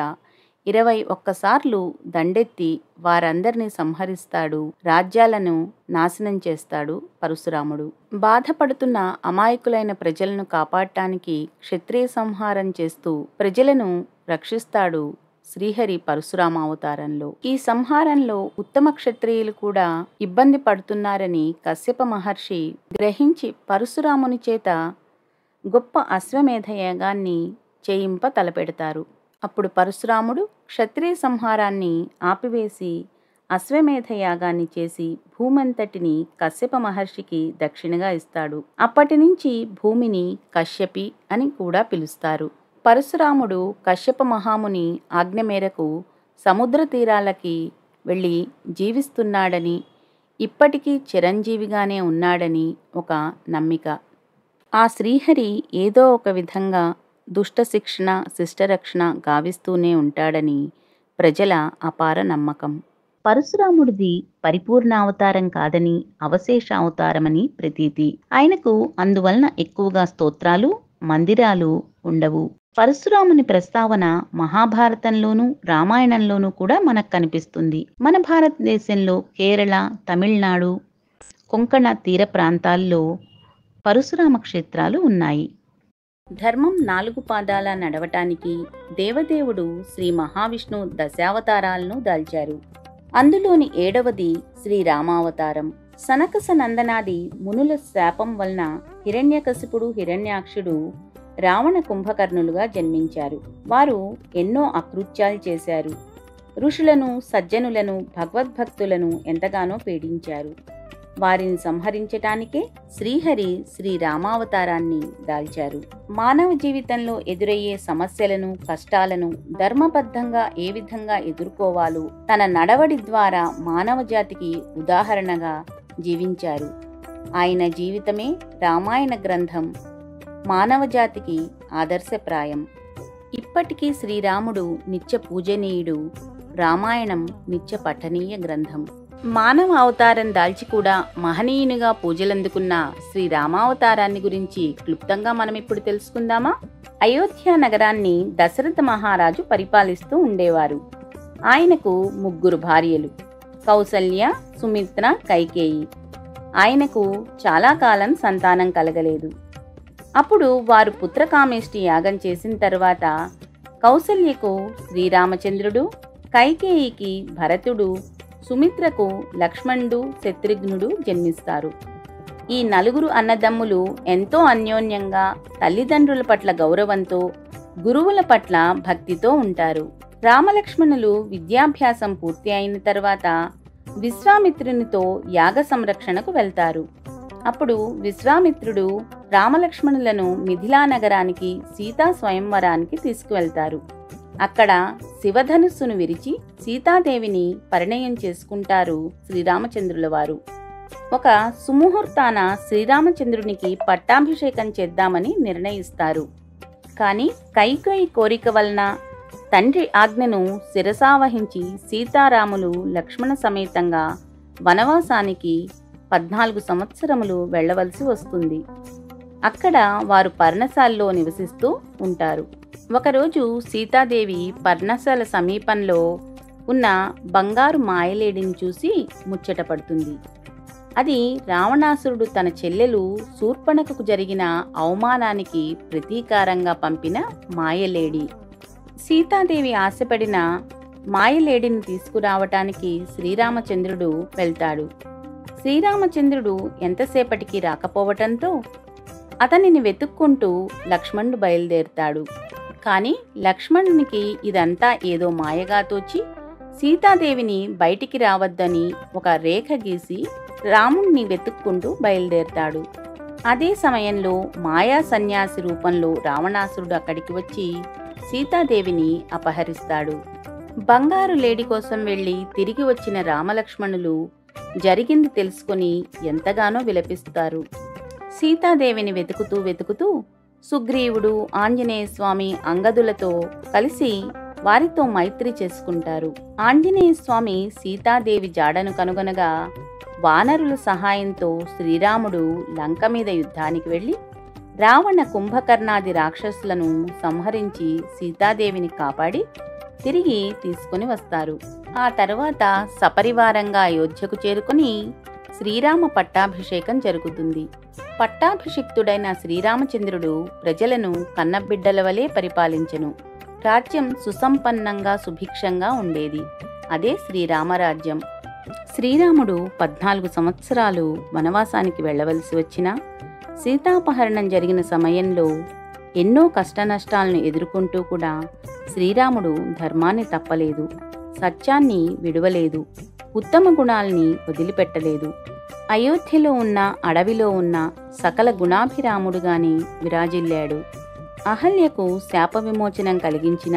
21 సార్లు దండెత్తి వారందరినీ సంహరిస్తాడు. రాజ్యాలను నాశనం చేస్తాడు పరశురాముడు. బాధపడుతున్న అమాయకులైన ప్రజలను కాపాడటానికి క్షత్రియ సంహారం చేస్తూ ప్రజలను రక్షిస్తాడు శ్రీహరి పరశురామ అవతారంలో. ఈ సంహారంలో ఉత్తమ క్షత్రియులు కూడా ఇబ్బంది పడుతున్నారని కశ్యప మహర్షి గ్రహించి పరశురాముని చేత గొప్ప అశ్వమేధ యాగాన్ని చేయింప తలపెడతారు. అప్పుడు పరశురాముడు క్షత్రియ సంహారాన్ని ఆపివేసి అశ్వమేధ యాగాన్ని చేసి భూమంతటిని కశ్యప మహర్షికి దక్షిణగా ఇస్తాడు. అప్పటి నుంచి భూమిని కశ్యపి అని కూడా పిలుస్తారు. పరశురాముడు కశ్యప మహాముని ఆజ్ఞ మేరకు సముద్ర తీరాలకి వెళ్ళి జీవిస్తున్నాడని, ఇప్పటికీ చిరంజీవిగానే ఉన్నాడని ఒక నమ్మిక. ఆ శ్రీహరి ఏదో ఒక విధంగా దుష్ట శిక్షణ, శిష్టరక్షణ గావిస్తూనే ఉంటాడని ప్రజల అపార నమ్మకం. పరశురాముడిది పరిపూర్ణ అవతారం కాదని అవశేష అవతారమని ప్రతీతి. ఆయనకు అందువలన ఎక్కువగా స్తోత్రాలు, మందిరాలు ఉండవు. పరశురాముని ప్రస్తావన మహాభారతంలోనూ రామాయణంలోనూ కూడా మనకు కనిపిస్తుంది. మన భారతదేశంలో కేరళ, తమిళనాడు, కొంకణ తీర ప్రాంతాల్లో పరశురామ క్షేత్రాలు ఉన్నాయి. ధర్మం 4 పాదాల నడవటానికి దేవదేవుడు శ్రీ మహావిష్ణు దశావతారాలను దాల్చారు. అందులోని 7వది శ్రీరామావతారం. సనకస నందనాది మునుల శాపం వలన హిరణ్యకశిపుడు, హిరణ్యాక్షుడు రావణ కుంభకర్ణులుగా జన్మించారు. వారు ఎన్నో అకృత్యాలు చేశారు. ఋషులను, సజ్జనులను, భగవద్భక్తులను ఎంతగానో పీడించారు. వారిని సంహరించటానికే శ్రీహరి శ్రీరామావతారాన్ని దాల్చారు. మానవ జీవితంలో ఎదురయ్యే సమస్యలను, కష్టాలను ధర్మబద్ధంగా ఏ విధంగా ఎదుర్కోవాలో తన నడవడి ద్వారా మానవ జాతికి ఉదాహరణగా జీవించారు. ఆయన జీవితమే రామాయణ గ్రంథం మానవ జాతికి ఆదర్శప్రాయం. ఇప్పటికీ శ్రీరాముడు నిత్య పూజనీయుడు, రామాయణం నిత్య పఠనీయ గ్రంథం. మానవ అవతారం దాల్చి కూడా మహనీయునిగా పూజలందుకున్న శ్రీరామావతారాన్ని గురించి క్లుప్తంగా మనం ఇప్పుడు తెలుసుకుందామా? అయోధ్య నగరాన్ని దశరథ మహారాజు పరిపాలిస్తూ ఉండేవారు. ఆయనకు 3 భార్యలు, కౌసల్య, సుమిత్ర, కైకేయి. ఆయనకు చాలా కాలం సంతానం కలగలేదు. అప్పుడు వారు పుత్రకామేష్టి యాగం చేసిన తర్వాత కౌసల్యకు శ్రీరామచంద్రుడు, కైకేయికి భరతుడు, సుమిత్రకు లక్ష్మణుడు, శత్రుఘ్నుడు జన్మిస్తారు. ఈ నలుగురు అన్నదమ్ములు ఎంతో అన్యోన్యంగా, తల్లిదండ్రుల పట్ల గౌరవంతో, గురువుల పట్ల భక్తితో ఉంటారు. రామలక్ష్మణులు విద్యాభ్యాసం పూర్తి అయిన తర్వాత విశ్వామిత్రునితో యాగ సంరక్షణకు వెళ్తారు. అప్పుడు విశ్వామిత్రుడు రామలక్ష్మణులను మిథిలా నగరానికి సీతా స్వయంవరానికి తీసుకువెళ్తారు. అక్కడ శివధనుస్సును విరిచి సీతాదేవిని పరిణయం చేసుకుంటారు శ్రీరామచంద్రుల వారు. ఒక సుముహూర్తాన శ్రీరామచంద్రునికి పట్టాభిషేకం చేద్దామని నిర్ణయిస్తారు. కానీ కైకేయి కోరిక వలన తండ్రి ఆజ్ఞను శిరసావహించి సీతారాములు లక్ష్మణ సమేతంగా వనవాసానికి 14 సంవత్సరములు వెళ్లవలసి వస్తుంది. అక్కడ వారు పర్ణశాలలో నివసిస్తూ ఉంటారు. ఒకరోజు సీతాదేవి పర్ణశాల సమీపంలో ఉన్న బంగారు మాయలేడిని చూసి ముచ్చటపడుతుంది. అది రావణాసురుడు తన చెల్లెలు శూర్పణఖకు జరిగిన అవమానానికి ప్రతీకారంగా పంపిన మాయలేడి. సీతాదేవి ఆశపడిన మాయలేడిని తీసుకురావటానికి శ్రీరామచంద్రుడు వెళ్తాడు. శ్రీరామచంద్రుడు ఎంతసేపటికి రాకపోవటంతో అతనిని వెతుక్కుంటూ లక్ష్మణుడు బయలుదేరుతాడు. కాని లక్ష్మణునికి ఇదంతా ఏదో మాయగా తోచి సీతాదేవిని బయటికి రావద్దని ఒక రేఖ గీసి రాముణ్ణి వెతుక్కుంటూ బయలుదేరుతాడు. అదే సమయంలో మాయా సన్యాసి రూపంలో రావణాసురుడు అక్కడికి వచ్చి సీతాదేవిని అపహరిస్తాడు. బంగారు లేడి కోసం వెళ్లి తిరిగి వచ్చిన రామలక్ష్మణులు జరిగింది తెలుసుకుని ఎంతగానో విలపిస్తారు. సీతాదేవిని వెతుకుతూ సుగ్రీవుడు, ఆంజనేయ స్వామి, అంగదులతో కలిసి వారితో మైత్రి చేసుకుంటారు. ఆంజనేయ స్వామి సీతాదేవి జాడను కనుగొనగా వానరుల సహాయంతో శ్రీరాముడు లంక మీద యుద్ధానికి వెళ్లి రావణ, కుంభకర్ణాది రాక్షసులను సంహరించి సీతాదేవిని కాపాడి తిరిగి తీసుకుని వస్తారు. ఆ తర్వాత సపరివారంగా అయోధ్యకు చేరుకుని శ్రీరామ పట్టాభిషేకం జరుగుతుంది. పట్టాభిషిక్తుడైన శ్రీరామచంద్రుడు ప్రజలను కన్నబిడ్డల వలె పరిపాలించెను. రాజ్యం సుసంపన్నంగా సుభిక్షంగా ఉండేది. అదే శ్రీరామరాజ్యం. శ్రీరాముడు 14 సంవత్సరాలు వనవాసానికి వెళ్లవలసి వచ్చినా సీతాపహరణం జరిగిన సమయంలో ఎన్నో కష్టనష్టాలను ఎదుర్కొంటూ కూడా శ్రీరాముడు ధర్మాన్ని తప్పలేదు, సత్యాన్ని విడువలేదు, ఉత్తమ గుణాల్ని వదిలిపెట్టలేదు. అయోధ్యలో ఉన్న, అడవిలో ఉన్న సకల గుణాభిరాముడుగానే విరాజిల్లాడు. అహల్యకు శాప విమోచనం కలిగించిన,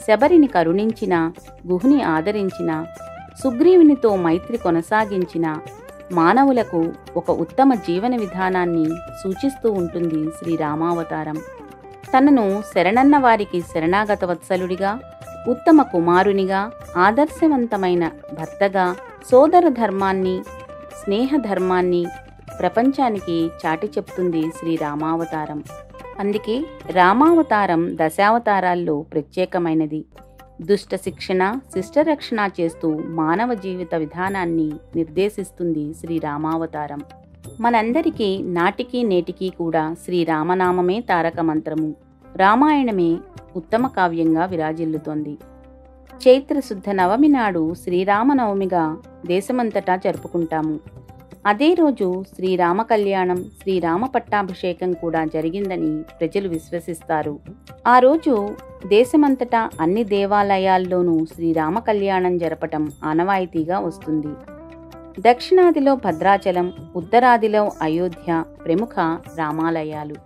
శబరిని కరుణించిన, గుహుని ఆదరించిన, సుగ్రీవునితో మైత్రి కొనసాగించిన, మానవులకు ఒక ఉత్తమ జీవన విధానాన్ని సూచిస్తూ ఉంటుంది శ్రీరామావతారం. తనను శరణన్న వారికి శరణాగత వత్సలుడిగా, ఉత్తమ కుమారునిగా, ఆదర్శవంతమైన భర్తగా, సోదర ధర్మాన్ని, స్నేహ ధర్మాన్ని ప్రపంచానికి చాటి చెప్తుంది శ్రీరామావతారం. అందుకే రామావతారం దశావతారాల్లో ప్రత్యేకమైనది. దుష్ట శిక్షణ, శిష్టరక్షణ చేస్తూ మానవ జీవిత విధానాన్ని నిర్దేశిస్తుంది శ్రీరామావతారం. మనందరికీ నాటికి నేటికి కూడా శ్రీరామనామమే తారక మంత్రము. రామాయణమే ఉత్తమ కావ్యంగా విరాజిల్లుతోంది. చైత్రశుద్ధ నవమి నాడు శ్రీరామనవమిగా దేశమంతటా జరుపుకుంటాము. అదే రోజు శ్రీరామ కళ్యాణం, శ్రీరామ పట్టాభిషేకం కూడా జరిగిందని ప్రజలు విశ్వసిస్తారు. ఆ రోజు దేశమంతటా అన్ని దేవాలయాల్లోనూ శ్రీరామ కళ్యాణం జరపటం ఆనవాయితీగా వస్తుంది. దక్షిణాదిలో భద్రాచలం, ఉత్తరాదిలో అయోధ్య ప్రముఖ రామాలయాలు.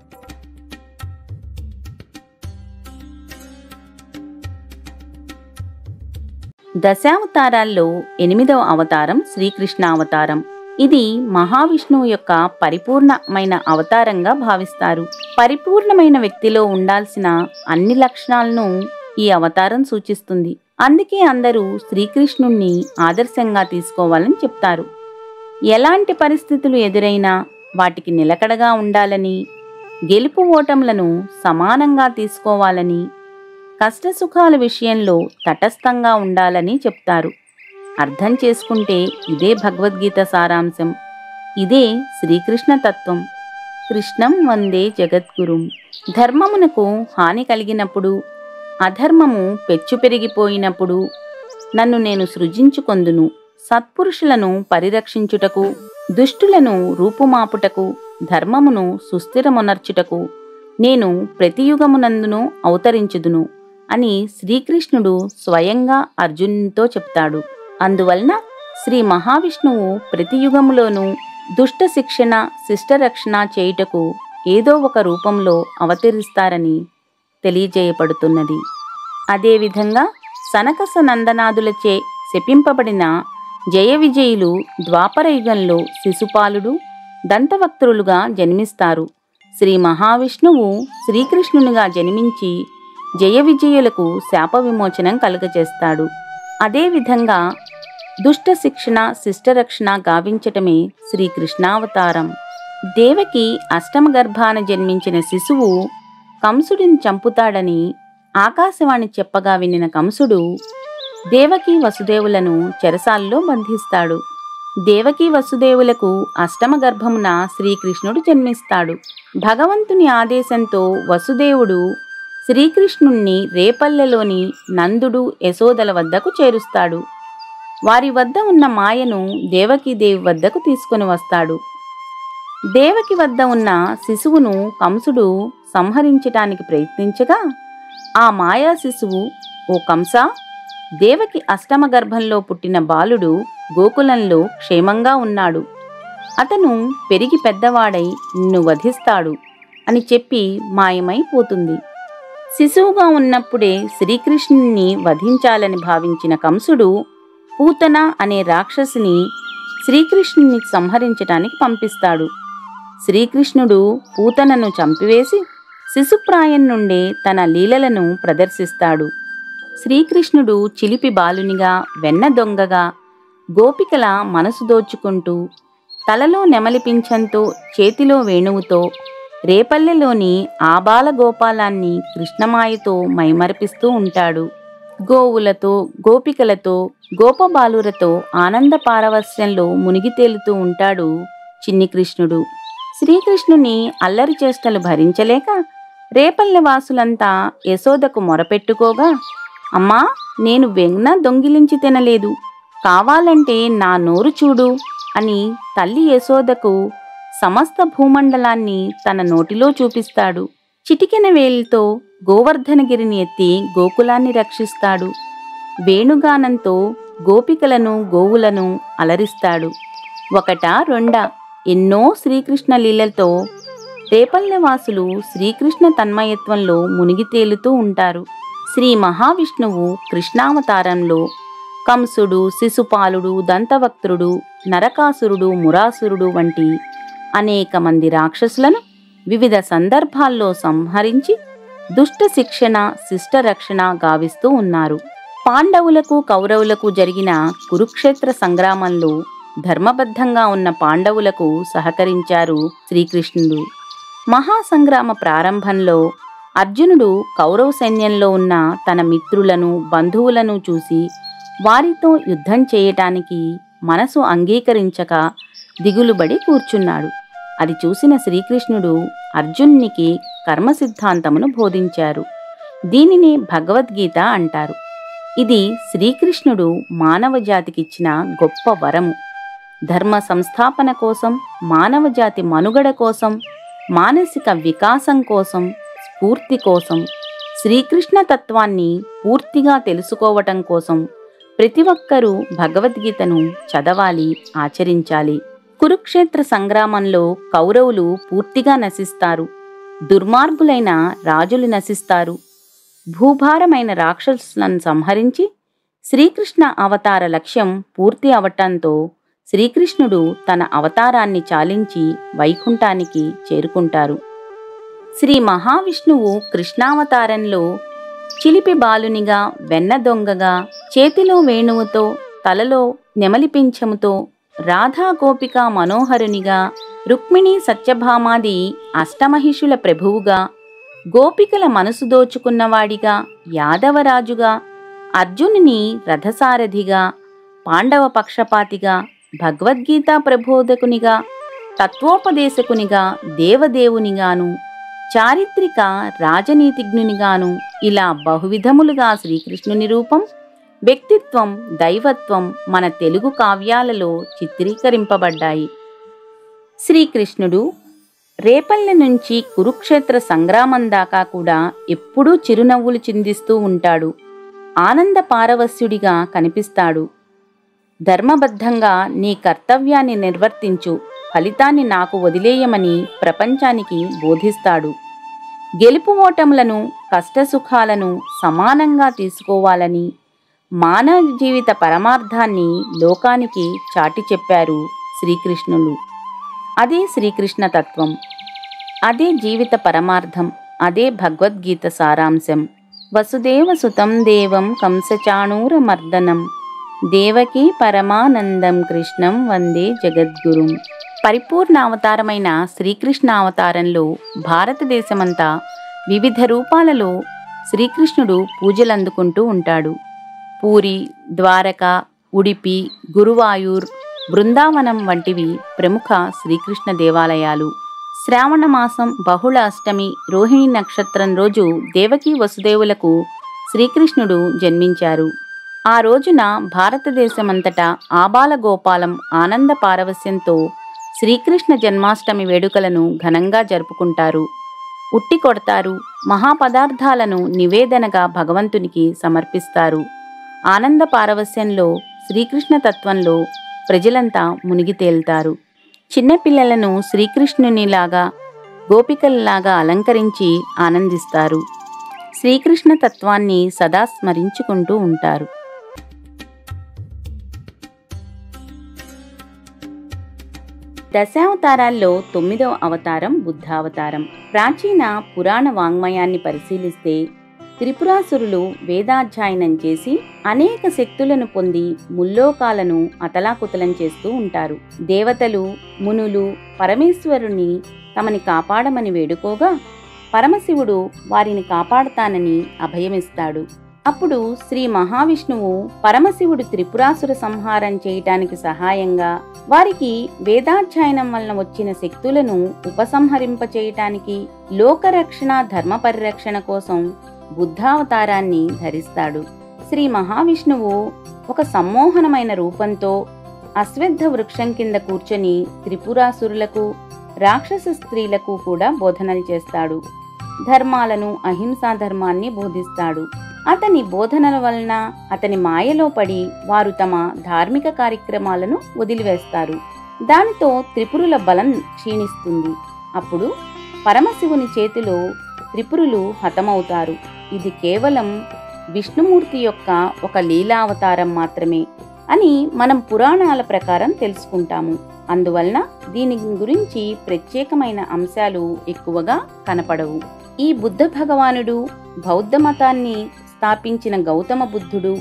దశావతారాల్లో 8వ అవతారం శ్రీకృష్ణావతారం. ఇది మహావిష్ణువు యొక్క పరిపూర్ణమైన అవతారంగా భావిస్తారు. పరిపూర్ణమైన వ్యక్తిలో ఉండాల్సిన అన్ని లక్షణాలను ఈ అవతారం సూచిస్తుంది. అందుకే అందరూ శ్రీకృష్ణుణ్ణి ఆదర్శంగా తీసుకోవాలని చెప్తారు. ఎలాంటి పరిస్థితులు ఎదురైనా వాటికి నిలకడగా ఉండాలని, గెలుపు ఓటములను సమానంగా తీసుకోవాలని, కష్టసుఖాల విషయంలో తటస్థంగా ఉండాలని చెప్తారు. అర్థం చేసుకుంటే ఇదే భగవద్గీత సారాంశం. ఇదే శ్రీకృష్ణ తత్వం. కృష్ణం వందే జగద్గురుం. ధర్మమునకు హాని కలిగినప్పుడు, అధర్మము పెచ్చు పెరిగిపోయినప్పుడు నన్ను నేను సృజించుకొందును. సత్పురుషులను పరిరక్షించుటకు, దుష్టులను రూపుమాపుటకు, ధర్మమును సుస్థిరమునర్చుటకు నేను ప్రతియుగమునందును అవతరించుదును అని శ్రీకృష్ణుడు స్వయంగా అర్జునునితో చెప్తాడు. అందువలన శ్రీ మహావిష్ణువు ప్రతి యుగములోనూ దుష్ట శిక్షణ, శిష్టరక్షణ చేయుటకు ఏదో ఒక రూపంలో అవతరిస్తారని తెలియజేయబడుతున్నది. అదేవిధంగా సనకసనందనాదులచే శపింపబడిన జయ విజయులు ద్వాపర యుగంలో శిశుపాలుడు, దంతవక్త్రులుగా జన్మిస్తారు. శ్రీ మహావిష్ణువు శ్రీకృష్ణునిగా జన్మించి జయ విజయులకు శాప విమోచనం కలుగజేస్తాడు. అదేవిధంగా దుష్ట శిక్షణ, శిష్టరక్షణ గావించటమే శ్రీకృష్ణావతారం. దేవకి అష్టమ గర్భాన జన్మించిన శిశువు కంసుడిని చంపుతాడని ఆకాశవాణి చెప్పగా వినిన కంసుడు దేవకీ వసుదేవులను చెరసాల్లో బంధిస్తాడు. దేవకీ వసుదేవులకు అష్టమ గర్భమున శ్రీకృష్ణుడు జన్మిస్తాడు. భగవంతుని ఆదేశంతో వసుదేవుడు శ్రీకృష్ణుణ్ణి రేపల్లెలోని నందుడు, యశోదల వద్దకు చేరుస్తాడు. వారి వద్ద ఉన్న మాయను దేవకీదేవి వద్దకు తీసుకుని వస్తాడు. దేవకి వద్ద ఉన్న శిశువును కంసుడు సంహరించటానికి ప్రయత్నించగా ఆ మాయా శిశువు, ఓ కంస, దేవకి అష్టమ గర్భంలో పుట్టిన బాలుడు గోకులంలో క్షేమంగా ఉన్నాడు. అతను పెరిగి పెద్దవాడై నిన్ను వధిస్తాడు అని చెప్పి మాయమైపోతుంది. శిశువుగా ఉన్నప్పుడే శ్రీకృష్ణుని వధించాలని భావించిన కంసుడు పూతన అనే రాక్షసిని శ్రీకృష్ణుని సంహరించటానికి పంపిస్తాడు. శ్రీకృష్ణుడు పూతనను చంపివేసి శిశుప్రాయం నుండే తన లీలలను ప్రదర్శిస్తాడు. శ్రీకృష్ణుడు చిలిపి బాలునిగా, వెన్న దొంగగా, గోపికల మనసు దోచుకుంటూ, తలలో నెమలి పింఛంతో, చేతిలో వేణువుతో రేపల్లెలోని ఆబాల గోపాలాన్ని కృష్ణమాయతో మైమరిపిస్తూ ఉంటాడు. గోవులతో, గోపికలతో, గోపబాలురతో ఆనంద పారవస్యంలో మునిగి తేలుతూ ఉంటాడు చిన్ని కృష్ణుడు. శ్రీకృష్ణుని అల్లరి చేష్టలు భరించలేక రేపల్లె వాసులంతా యశోదకు మొరపెట్టుకోగా, అమ్మా, నేను వెన్న దొంగిలించి తినలేదు, కావాలంటే నా నోరు చూడు అని తల్లి యశోదకు సమస్త భూమండలాన్ని తన నోటిలో చూపిస్తాడు. చిటికెన వేలితో గోవర్ధనగిరిని ఎత్తి గోకులాన్ని రక్షిస్తాడు. వేణుగానంతో గోపికలను, గోవులను అలరిస్తాడు. ఒకటా రెండా ఎన్నో శ్రీకృష్ణ లీలలతో రేపల్లెవాసులు శ్రీకృష్ణ తన్మయత్వంలో మునిగి తేలుతూ ఉంటారు. శ్రీ మహావిష్ణువు కృష్ణావతారంలో కంసుడు, శిశుపాలుడు, దంతవక్త్రుడు, నరకాసురుడు, మురాసురుడు వంటి అనేక మంది రాక్షసులను వివిధ సందర్భాల్లో సంహరించి దుష్ట శిక్షణ, శిష్టరక్షణ గావిస్తూ ఉన్నారు. పాండవులకు, కౌరవులకు జరిగిన కురుక్షేత్ర సంగ్రామంలో ధర్మబద్ధంగా ఉన్న పాండవులకు సహకరించారు శ్రీకృష్ణుడు. మహాసంగ్రామ ప్రారంభంలో అర్జునుడు కౌరవ సైన్యంలో ఉన్న తన మిత్రులను, బంధువులను చూసి వారితో యుద్ధం చేయటానికి మనసు అంగీకరించక దిగులుబడి కూర్చున్నాడు. అది చూసిన శ్రీకృష్ణుడు అర్జునునికి కర్మ సిద్ధాంతమును బోధించారు. దీనిని భగవద్గీత అంటారు. ఇది శ్రీకృష్ణుడు మానవజాతికిచ్చిన గొప్ప వరము. ధర్మ సంస్థాపన కోసం, మానవజాతి మనుగడ కోసం, మానసిక వికాసం కోసం, స్ఫూర్తి కోసం, శ్రీకృష్ణ తత్వాన్ని పూర్తిగా తెలుసుకోవటం కోసం ప్రతి ఒక్కరూ భగవద్గీతను చదవాలి, ఆచరించాలి. కురుక్షేత్ర సంగ్రామంలో కౌరవులు పూర్తిగా నశిస్తారు. దుర్మార్గులైన రాజులు నశిస్తారు. భూభారమైన రాక్షసులను సంహరించి శ్రీకృష్ణ అవతార లక్ష్యం పూర్తి అవటంతో శ్రీకృష్ణుడు తన అవతారాన్ని చాలించి వైకుంఠానికి చేరుకుంటారు. శ్రీ మహావిష్ణువు కృష్ణావతారంలో చిలిపి బాలునిగా, వెన్న దొంగగా, చేతిలో వేణువుతో, తలలో నెమలి పింఛముతో, రాధా గోపిక మనోహరునిగా, రుక్మిణి సత్యభామాది అష్టమహిషుల ప్రభువుగా, గోపికల మనసు దోచుకున్నవాడిగా, యాదవరాజుగా, అర్జునుని రథసారథిగా, పాండవ పక్షపాతిగా, భగవద్గీతా ప్రబోధకునిగా, తత్వోపదేశకునిగా, దేవదేవునిగాను, చారిత్రక రాజనీతిజ్ఞునిగాను ఇలా బహువిధములుగా శ్రీకృష్ణుని రూపం, వ్యక్తిత్వం, దైవత్వం మన తెలుగు కావ్యాలలో చిత్రీకరింపబడ్డాయి. శ్రీకృష్ణుడు రేపల్లె నుంచి కురుక్షేత్ర సంగ్రామం దాకా కూడా ఎప్పుడూ చిరునవ్వులు చిందిస్తూ ఉంటాడు. ఆనంద పారవస్యుడిగా కనిపిస్తాడు. ధర్మబద్ధంగా నీ కర్తవ్యాన్ని నిర్వర్తించు, ఫలితాన్ని నాకు వదిలేయమని ప్రపంచానికి బోధిస్తాడు. గెలుపు ఓటములను, కష్టసుఖాలను సమానంగా తీసుకోవాలని, మానవ జీవిత పరమార్థాన్ని లోకానికి చాటి చెప్పారు శ్రీకృష్ణులు. అదే శ్రీకృష్ణ తత్వం, అదే జీవిత పరమార్థం, అదే భగవద్గీత సారాంశం. వసుదేవ సుతం దేవం కంసచాణూరమర్దనం దేవకీ పరమానందం కృష్ణం వందే జగద్గురుం. పరిపూర్ణ అవతారమైన శ్రీకృష్ణ అవతారంలో భారతదేశమంతా వివిధ రూపాలలో శ్రీకృష్ణుడు పూజలందుకుంటూ ఉంటాడు. పూరి, ద్వారక, ఉడిపి, గురువాయూర్, బృందావనం వంటివి ప్రముఖ శ్రీకృష్ణ దేవాలయాలు. శ్రావణమాసం బహుళ అష్టమి రోహిణి నక్షత్రం రోజు దేవకీ వసుదేవులకు శ్రీకృష్ణుడు జన్మించారు. ఆ రోజున భారతదేశమంతటా ఆబాలగోపాలం ఆనంద పారవస్యంతో శ్రీకృష్ణ జన్మాష్టమి వేడుకలను ఘనంగా జరుపుకుంటారు. ఉట్టి కొడతారు. మహాపదార్థాలను నివేదనగా భగవంతునికి సమర్పిస్తారు. ఆనంద పారవస్యంలో, శ్రీకృష్ణ తత్వంలో ప్రజలంతా మునిగి తేల్తారు. చిన్నపిల్లలను శ్రీకృష్ణునిలాగా, గోపికల్లాగా అలంకరించి ఆనందిస్తారు. శ్రీకృష్ణ తత్వాన్ని సదా స్మరించుకుంటూ ఉంటారు. దశావతారాల్లో 9వ అవతారం బుద్ధావతారం. ప్రాచీన పురాణ వాంగ్మయాన్ని పరిశీలిస్తే త్రిపురాసురులు వేదాధ్యయనం చేసి అనేక శక్తులను పొంది ముల్లోకాలను అతలాకుతలం చేస్తూ ఉంటారు. దేవతలు, మునులు పరమేశ్వరుని తమని కాపాడమని వేడుకోగా పరమశివుడు వారిని కాపాడతానని అభయమిస్తాడు. అప్పుడు శ్రీ మహావిష్ణువు పరమశివుడు త్రిపురాసుర సంహారం చేయటానికి సహాయంగా, వారికి వేదాధ్యయనం వలన వచ్చిన శక్తులను ఉపసంహరింపచేయటానికి, లోకరక్షణ ధర్మ పరిరక్షణ కోసం బుద్ధావతారాన్ని ధరిస్తాడు. శ్రీ మహావిష్ణువు ఒక సమ్మోహనమైన రూపంతో అశ్వత్థ వృక్షం కింద కూర్చొని త్రిపురాసురులకు, రాక్షస స్త్రీలకు కూడా బోధనలు చేస్తాడు. ధర్మాలను, అహింసా ధర్మాన్ని బోధిస్తాడు. అతని బోధనల వలన, అతని మాయలో పడి వారు తమ ధార్మిక కార్యక్రమాలను వదిలివేస్తారు. దానితో త్రిపురుల బలం క్షీణిస్తుంది. అప్పుడు పరమశివుని చేతిలో త్రిపురులు హతమవుతారు. ఇది కేవలం విష్ణుమూర్తి యొక్క ఒక లీలావతారం మాత్రమే అని మనం పురాణాల ప్రకారం తెలుసుకుంటాము. అందువలన దీని గురించి ప్రత్యేకమైన అంశాలు ఎక్కువగా కనపడవు. ఈ బుద్ధ భగవానుడు, బౌద్ధ మతాన్ని స్థాపించిన గౌతమ బుద్ధుడు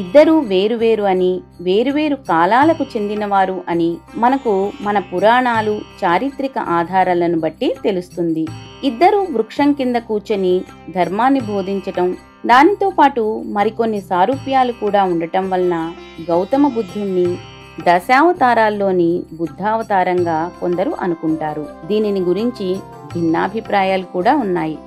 ఇద్దరూ వేరువేరు అని, వేరువేరు కాలాలకు చెందినవారు అని మనకు మన పురాణాలు, చారిత్రక ఆధారాలను బట్టి తెలుస్తుంది. ఇద్దరూ వృక్షం కింద కూర్చొని ధర్మాన్ని బోధించటం, దానితో పాటు మరికొన్ని సారూప్యాలు కూడా ఉండటం వలన గౌతమ బుద్ధుణ్ణి దశావతారాల్లోని బుద్ధావతారంగా కొందరు అనుకుంటారు. దీనిని గురించి భిన్నాభిప్రాయాలు కూడా ఉన్నాయి.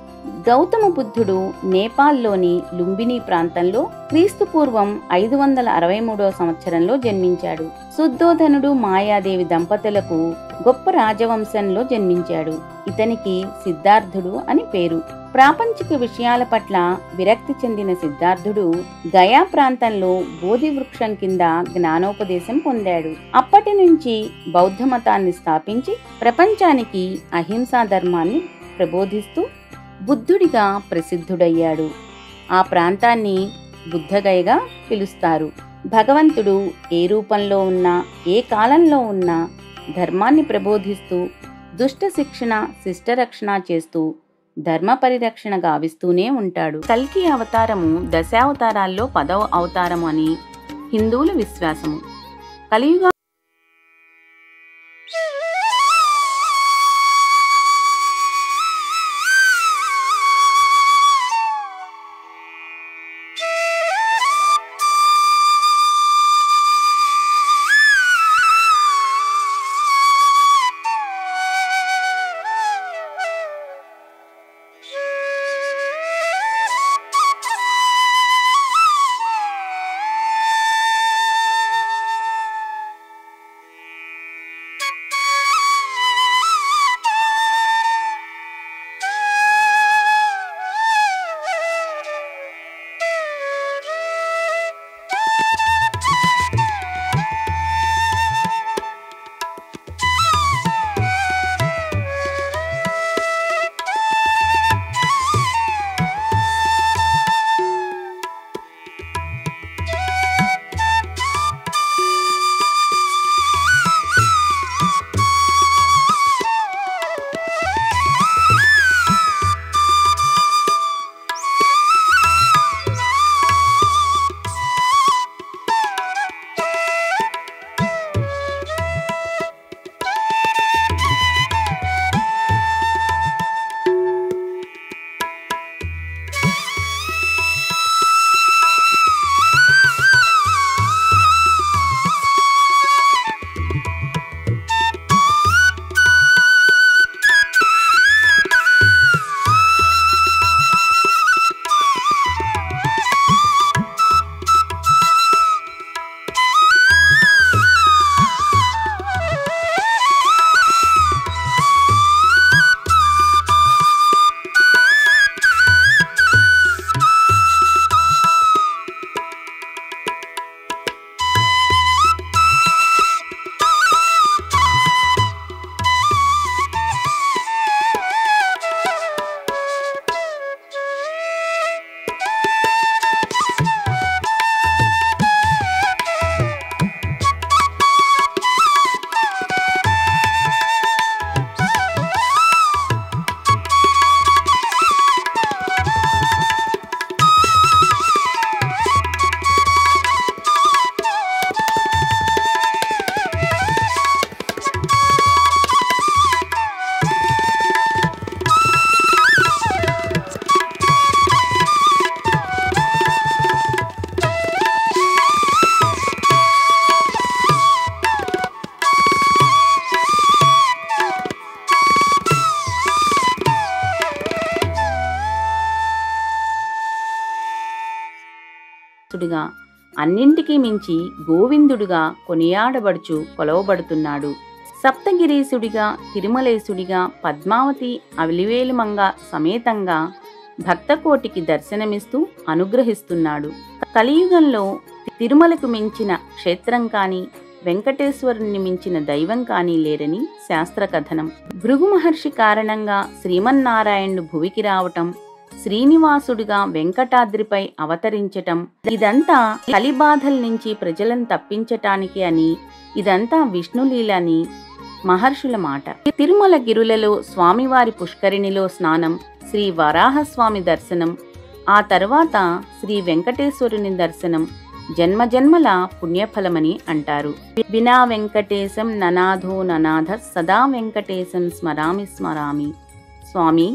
గౌతమ బుద్ధుడు నేపాల్లోని లుంబిని ప్రాంతంలో క్రీస్తుపూర్వం 563వ సంవత్సరంలో జన్మించాడు. శుద్ధోధనుడు, మాయాదేవి దంపతులకు గొప్ప రాజవంశంలో జన్మించాడు. ఇతనికి సిద్ధార్థుడు అని పేరు. ప్రాపంచిక విషయాల పట్ల విరక్తి చెందిన సిద్ధార్థుడు గయా ప్రాంతంలో బోధి వృక్షం కింద జ్ఞానోపదేశం పొందాడు. అప్పటి నుంచి బౌద్ధ మతాన్ని స్థాపించి ప్రపంచానికి అహింసా ధర్మాన్ని ప్రబోధిస్తూ బుద్ధుడిగా ప్రసిద్ధుడయ్యాడు. ఆ ప్రాంతాన్ని బుద్ధగయగా పిలుస్తారు. భగవంతుడు ఏ రూపంలో ఉన్నా, ఏ కాలంలో ఉన్నా ధర్మాన్ని ప్రబోధిస్తూ, దుష్ట శిక్షణ, శిష్టరక్షణ చేస్తూ ధర్మ పరిరక్షణ గావిస్తూనే ఉంటాడు. కల్కి అవతారము దశావతారాల్లో 10వ అవతారము అని హిందువుల విశ్వాసము. కలియుగ శ్రీనివాసుడిగా, అన్నింటికీ మించి గోవిందుడుగా కొనియాడబడుచు కొలవబడుతున్నాడు. సప్తగిరీసుడిగా, తిరుమలేశుడిగా, పద్మావతి అలివేలుమంగ సమేతంగా భక్తకోటికి దర్శనమిస్తూ అనుగ్రహిస్తున్నాడు. కలియుగంలో తిరుమలకు మించిన క్షేత్రం కానీ, వెంకటేశ్వరుని మించిన దైవం కానీ లేరని శాస్త్రకథనం. భృగు మహర్షి కారణంగా శ్రీమన్నారాయణుడు భువికి రావటం, శ్రీనివాసుడిగా వెంకటాద్రిపై అవతరించటం, ఇదంతా కలిబాధల నుంచి ప్రజలను తప్పించటానికి అని, ఇదంతా విష్ణులీల అని మహర్షుల మాట. తిరుమల గిరులలో స్వామివారి పుష్కరిణిలో స్నానం, శ్రీ వరాహస్వామి దర్శనం, ఆ తర్వాత శ్రీ వెంకటేశ్వరుని దర్శనం జన్మజన్మల పుణ్యఫలమని అంటారు. వినా వెంకటేశం ననాథో ననాథ సదా వెంకటేశం స్మరామి స్మరామి. స్వామి,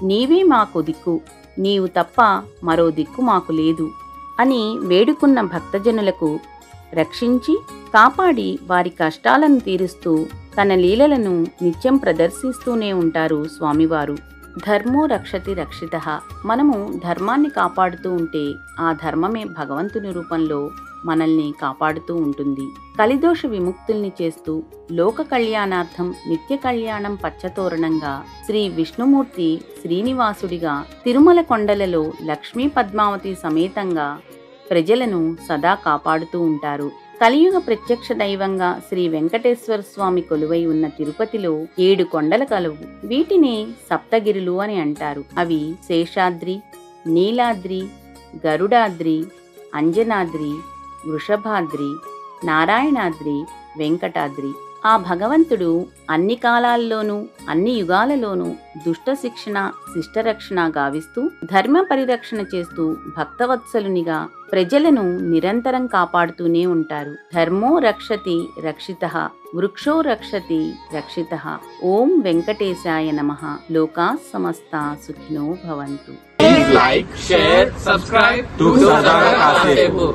నీవే మాకు దిక్కు, నీవు తప్ప మరో దిక్కు మాకు లేదు అని వేడుకున్న భక్తజనులకు రక్షించి కాపాడి వారి కష్టాలను తీరుస్తూ తన లీలలను నిత్యం ప్రదర్శిస్తూనే ఉంటారు స్వామివారు. ధర్మో రక్షతి రక్షితః. మనము ధర్మాన్ని కాపాడుతూ ఉంటే ఆ ధర్మమే భగవంతుని రూపంలో మనల్ని కాపాడుతూ ఉంటుంది. కలిదోష విముక్తుల్ని చేస్తూ లోక కళ్యాణార్థం నిత్య కళ్యాణం పచ్చతోరణంగా శ్రీ విష్ణుమూర్తి శ్రీనివాసుడిగా తిరుమల కొండలలో లక్ష్మీ పద్మావతి సమేతంగా ప్రజలను సదా కాపాడుతూ ఉంటారు. కలియుగ ప్రత్యక్ష దైవంగా శ్రీ వెంకటేశ్వర స్వామి కొలువై ఉన్న తిరుపతిలో 7 కొండల కలవు. వీటిని సప్తగిరులు అని అంటారు. అవి శేషాద్రి, నీలాద్రి, గరుడాద్రి, అంజనాద్రి, వృషభాద్రి, నారాయణాద్రి, వెంకటాద్రి. ఆ భగవంతుడు అన్ని కాలాల్లోనూ అన్ని యుగాలలోనూ దుష్ట శిక్షణ శిష్టరక్షణ గావిస్తూ ధర్మ పరిరక్షణ చేస్తూ భక్తవత్సలునిగా ప్రజలను నిరంతరం కాపాడుతూనే ఉంటారు. ధర్మో రక్షతి రక్షితః, వృక్షో రక్షతి రక్షితః. ఓం వెంకటేశాయ నమః. లోకా సమస్తా సుఖినో భవంతు. Please like, share, subscribe to Sadhana Kasepur.